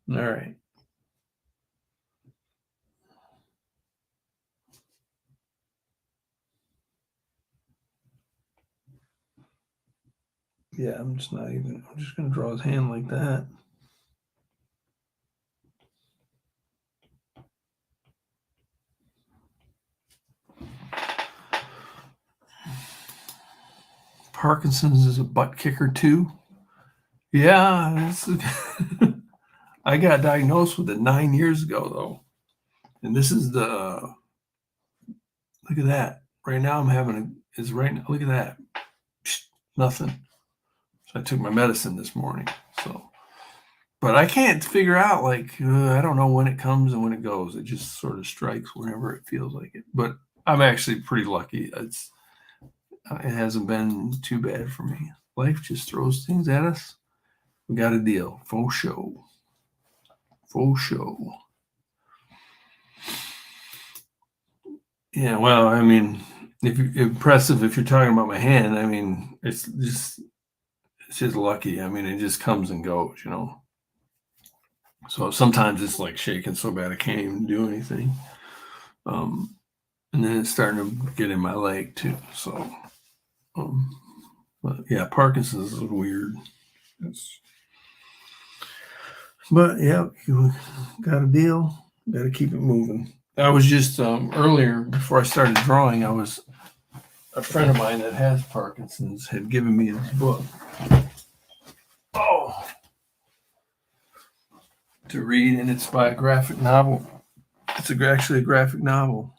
right. Yeah, I'm just going to draw his hand like that. Parkinson's is a butt kicker too. Yeah, I got diagnosed with it 9 years ago though. And this is look at that. Right now I'm having look at that. Nothing. So I took my medicine this morning. So, but I can't figure out I don't know when it comes and when it goes. It just sort of strikes whenever it feels like it. But I'm actually pretty lucky. It hasn't been too bad for me. Life just throws things at us. We got a deal. Faux show. Faux show. Yeah, well, I mean, impressive if you're talking about my hand. I mean, it's just lucky. I mean, it just comes and goes, So sometimes it's like shaking so bad I can't even do anything. And then it's starting to get in my leg too. So, but yeah, Parkinson's is weird. But yeah, you got a deal. Got to keep it moving. I was just earlier before I started drawing. I was a friend of mine that has Parkinson's had given me this book. Oh, to read, and it's by a graphic novel. It's actually a graphic novel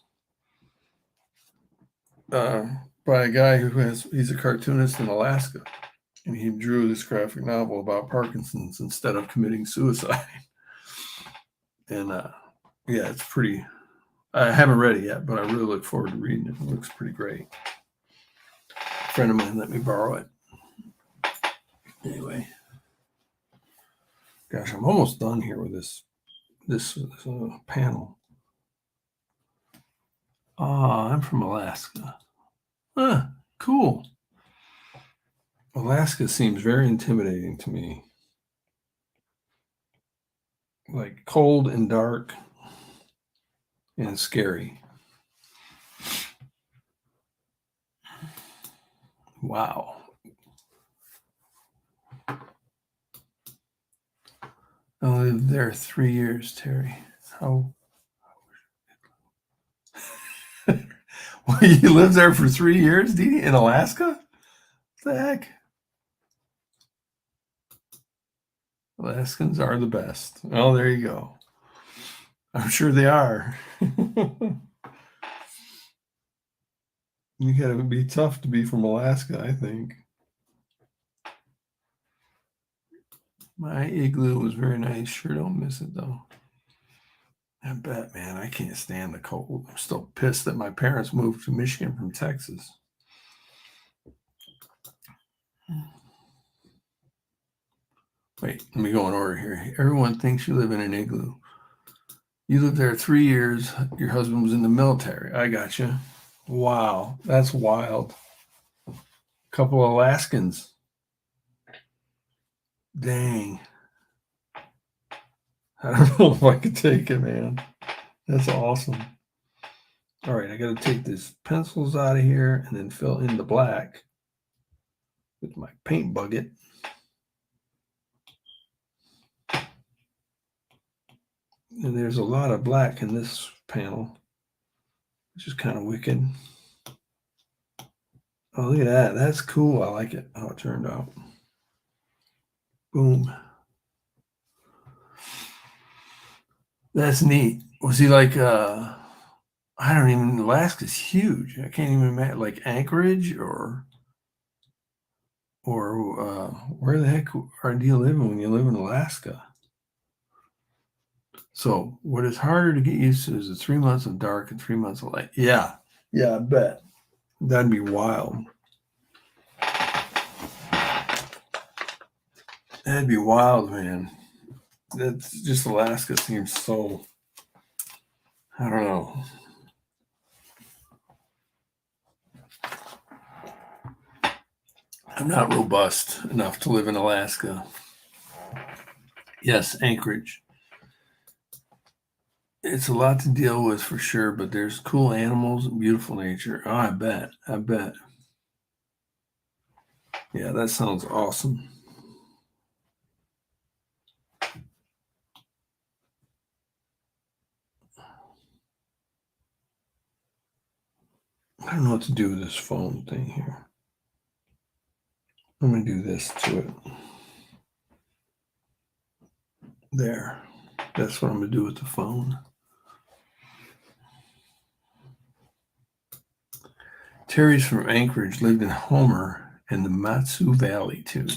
by a guy he's a cartoonist in Alaska, and he drew this graphic novel about Parkinson's instead of committing suicide. And yeah, it's pretty. I haven't read it yet, but I really look forward to reading it. It looks pretty great. A friend of mine let me borrow it. Anyway, gosh, I'm almost done here with this panel. I'm from Alaska. Cool. Alaska seems very intimidating to me. Like cold and dark and scary. Wow. I lived there 3 years, Terry. How? Well, you lived there for 3 years, Dee, in Alaska? What the heck? Alaskans are the best. Oh, there you go. I'm sure they are. You gotta be tough to be from Alaska, I think. My igloo was very nice. Sure don't miss it though. I bet, man. I can't stand the cold. I'm still pissed that my parents moved to Michigan from Texas. Wait, let me go in order here. Everyone thinks you live in an igloo. You lived there 3 years. Your husband was in the military. I got you. Wow, that's wild. Couple of Alaskans. Dang. I don't know if I could take it, man. That's awesome. All right, I got to take these pencils out of here and then fill in the black with my paint bucket. And there's a lot of black in this panel, which is kind of wicked. Oh, look at that. That's cool. I like it, how it turned out. Boom. That's neat. Was he like, I don't even, Alaska's huge. I can't even imagine, like Anchorage or where the heck do you live when you live in Alaska? So what is harder to get used to is the 3 months of dark and 3 months of light. Yeah, I bet. That'd be wild. That'd be wild, man. That's just Alaska seems so, I don't know. I'm not robust enough to live in Alaska. Yes, Anchorage. It's a lot to deal with for sure, but there's cool animals and beautiful nature. Oh, I bet. Yeah, that sounds awesome. I don't know what to do with this phone thing here. I'm going to do this to it. There. That's what I'm going to do with the phone. Terry's from Anchorage, lived in Homer and the Matsu Valley too.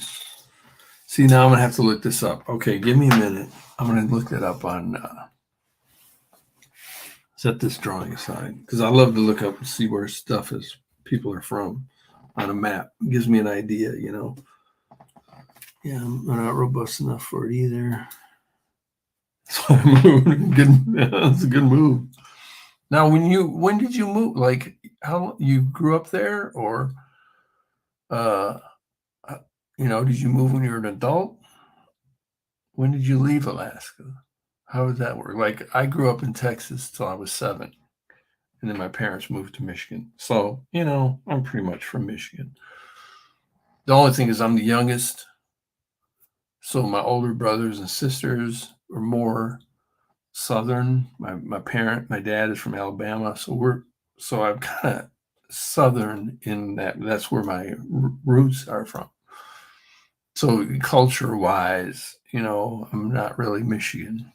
See, now I'm going to have to look this up. Okay, give me a minute. I'm going to look that up on, set this drawing aside, because I love to look up and see where stuff is, people are from on a map. It gives me an idea, you know. Yeah, I'm not robust enough for it either. So I moved. That's a good move. Now, when did you move? Like, how you grew up there, or did you move when you were an adult? When did you leave Alaska? How did that work? Like, I grew up in Texas till I was 7. And then my parents moved to Michigan. So, you know, I'm pretty much from Michigan. The only thing is I'm the youngest. So my older brothers and sisters are more Southern. My dad is from Alabama. So I'm kind of Southern in that's where my roots are from. So culture wise, you know, I'm not really Michigan.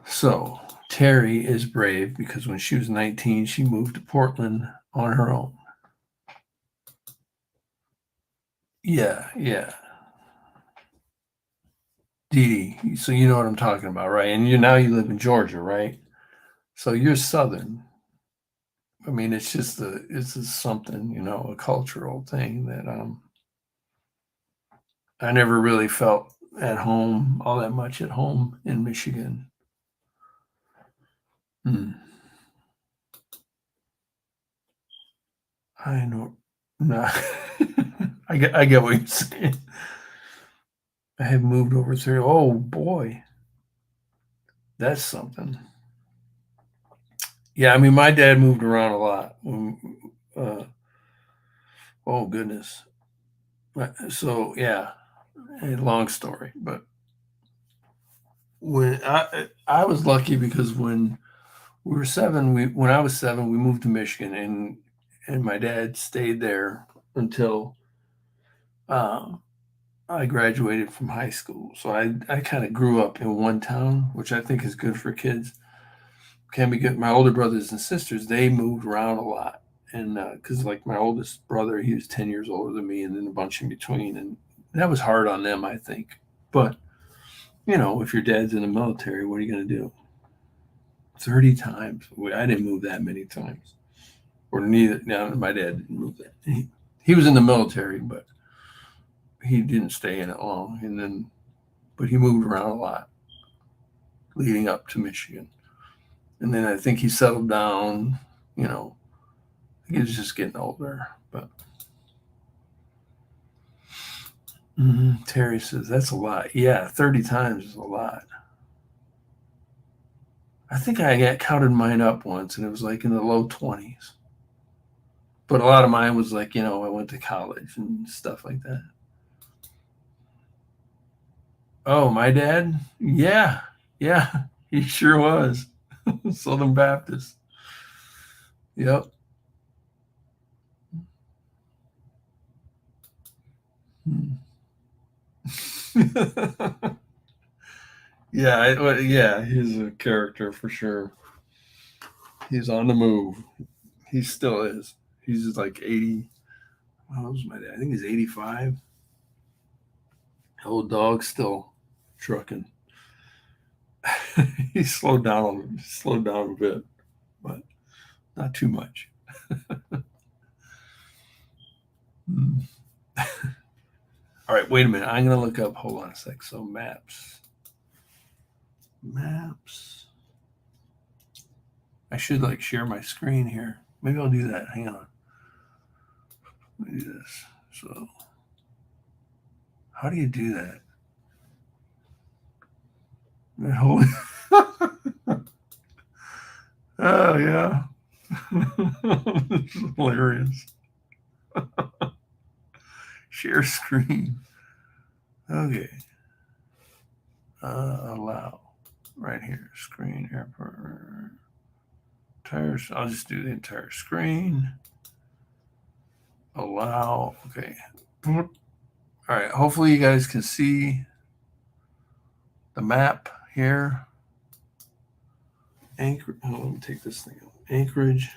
So Terry is brave because when she was 19, she moved to Portland on her own. Yeah, yeah. Dee Dee. So you know what I'm talking about, right? And you live in Georgia, right? So you're Southern. I mean, it's just something, you know, a cultural thing that I never really felt at home all that much at home in Michigan. Hmm. I know. No. I get what you're saying. I have moved over through. Oh boy, that's something. Yeah, I mean, my dad moved around a lot. Oh goodness. So yeah, a long story, but when I was lucky because when we were seven, when I was seven, we moved to Michigan, and my dad stayed there until um, I graduated from high school. So I kind of grew up in one town, which I think is good for kids. Can be good. My older brothers and sisters, they moved around a lot, and because like my oldest brother, he was 10 years older than me, and then a bunch in between, and that was hard on them, I think. But you know, if your dad's in the military, what are you going to do? 30 times. I didn't move that many times, or neither. No, my dad didn't move that. He was in the military, but he didn't stay in it long, and then but he moved around a lot leading up to Michigan. And then I think he settled down, you know, he was just getting older. But Terry says that's a lot. Yeah, 30 times is a lot. I think I got counted mine up once and it was like in the low 20s. But a lot of mine was like, you know, I went to college and stuff like that. Oh, my dad? Yeah. Yeah, he sure was. Southern Baptist. Yep. Yeah, he's a character for sure. He's on the move. He still is. He's just like 80. How old was my dad? I think he's 85. Old dog still trucking. He slowed down a bit, but not too much. Mm. All right, wait a minute. I'm gonna look up. Hold on a sec. So maps. I should like share my screen here. Maybe I'll do that. Hang on. Let me do this. So, how do you do that? Hold. Oh yeah. This is hilarious. Share screen. Okay. Allow. Right here. Screen airport. Entire. I'll just do the entire screen. Allow. Okay. All right. Hopefully you guys can see the map here. Anchor. Oh, let me take this thing out. Anchorage.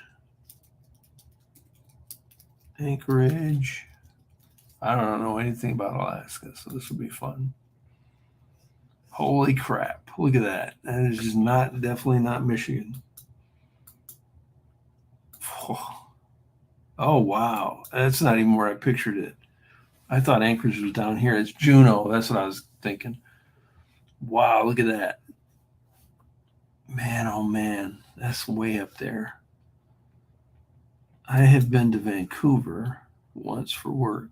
Anchorage. I don't know anything about Alaska, so this will be fun. Holy crap. Look at that. That is just definitely not Michigan. Oh, wow. That's not even where I pictured it. I thought Anchorage was down here. It's Juneau. That's what I was thinking. Wow, look at that. Man, oh man. That's way up there. I have been to Vancouver once for work.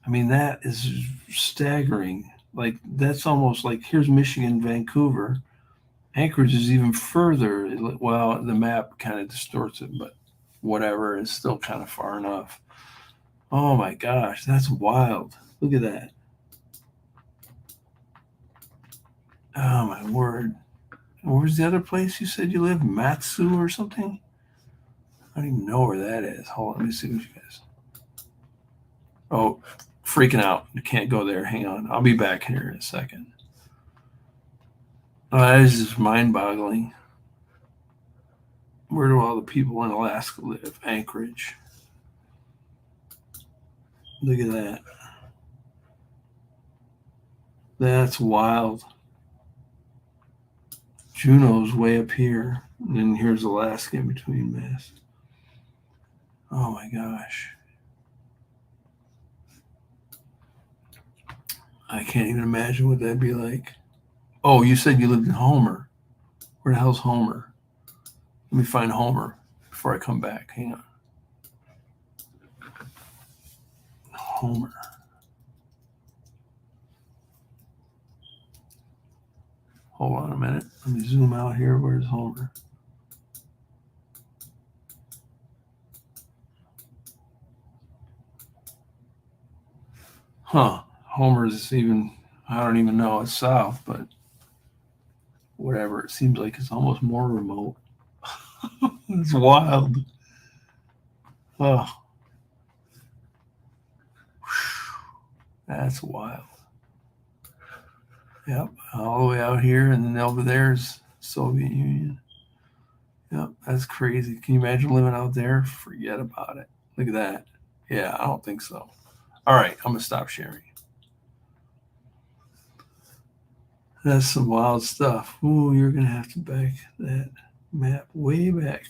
I mean, that is staggering. Like, that's almost like here's Michigan, Vancouver, Anchorage is even further. Well, the map kind of distorts it, but whatever, it's still kind of far enough. Oh my gosh, that's wild. Look at that. Oh my word. Where's the other place you said you live? Matsu or something? I don't even know where that is. Hold on, let me see what you guys. Oh, freaking out. You can't go there. Hang on. I'll be back here in a second. Oh, that is just mind-boggling. Where do all the people in Alaska live? Anchorage. Look at that. That's wild. Juneau's way up here. And then here's Alaska in between this. Oh my gosh. I can't even imagine what that'd be like. Oh, you said you lived in Homer. Where the hell's Homer? Let me find Homer before I come back. Hang on. Homer. Hold on a minute. Let me zoom out here. Where's Homer? Huh. Homer's even, I don't even know, it's south, but whatever. It seems like it's almost more remote. It's wild. Oh, that's wild. Yep, all the way out here, and then over there's Soviet Union. Yep, that's crazy. Can you imagine living out there? Forget about it. Look at that. Yeah, I don't think so. All right, I'm gonna stop sharing. That's some wild stuff. Ooh, you're gonna have to back that map way back.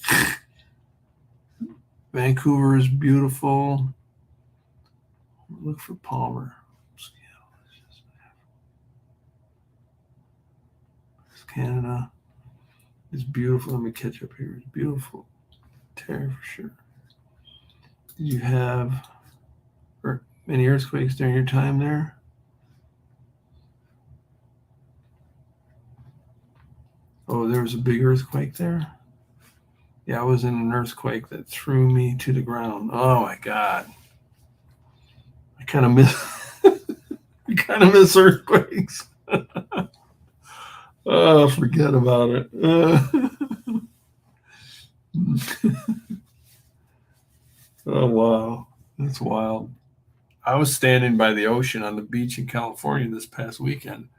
Vancouver is beautiful. Look for Palmer. Canada is beautiful. Let me catch up here. It's beautiful. Terry for sure. Did you have many earthquakes during your time there? Oh, there was a big earthquake there? Yeah, I was in an earthquake that threw me to the ground. Oh my God. I kind of miss earthquakes. Oh, forget about it. Oh wow. That's wild. I was standing by the ocean on the beach in California this past weekend,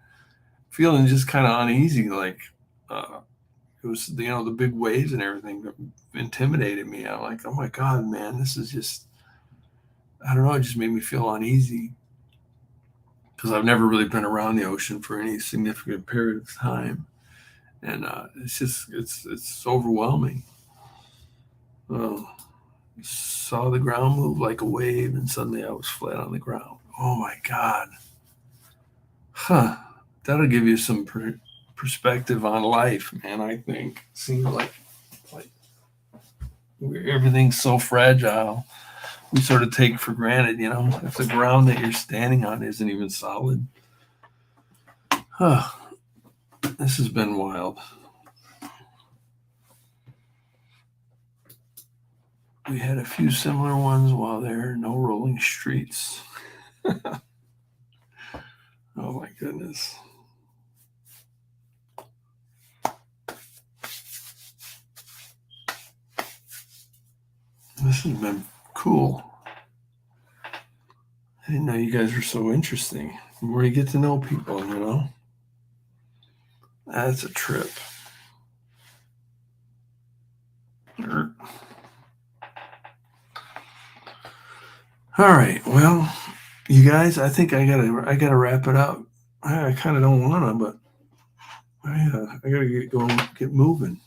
feeling just kind of uneasy. Like it was, the big waves and everything that intimidated me. I'm like, oh my God, man, this is just, I don't know, it just made me feel uneasy because I've never really been around the ocean for any significant period of time. And it's overwhelming. Saw the ground move like a wave, and suddenly I was flat on the ground. Oh my God. Huh. That'll give you some perspective on life, man. I think seems like everything's so fragile. We sort of take for granted, if the ground that you're standing on isn't even solid. Huh. This has been wild. We had a few similar ones while there. No rolling streets. Oh my goodness. This has been cool. I didn't know you guys were so interesting. The more you get to know people, that's a trip. All right, well, you guys, I think I gotta wrap it up. I kind of don't wanna, but I gotta get moving.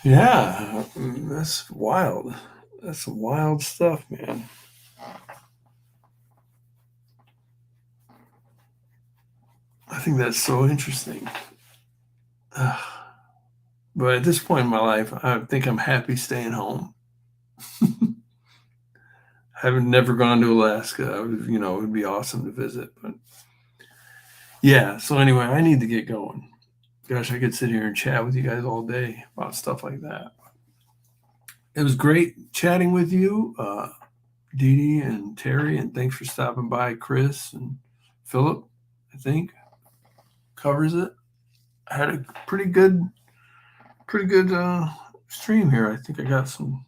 Yeah, that's wild. That's some wild stuff, man. I think that's so interesting. But at this point in my life, I think I'm happy staying home. Haven't never gone to Alaska. You know, it would be awesome to visit. But yeah, so anyway, I need to get going. Gosh, I could sit here and chat with you guys all day about stuff like that. It was great chatting with you, Dee Dee and Terry, and thanks for stopping by. Chris and Philip, I think, covers it. I had a pretty good stream here. I think I got some.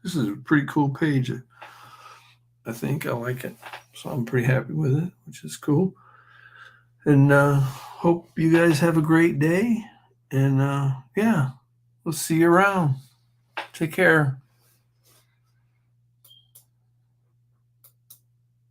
This is a pretty cool page. I think I like it, so I'm pretty happy with it, which is cool. And hope you guys have a great day. And yeah, we'll see you around. Take care.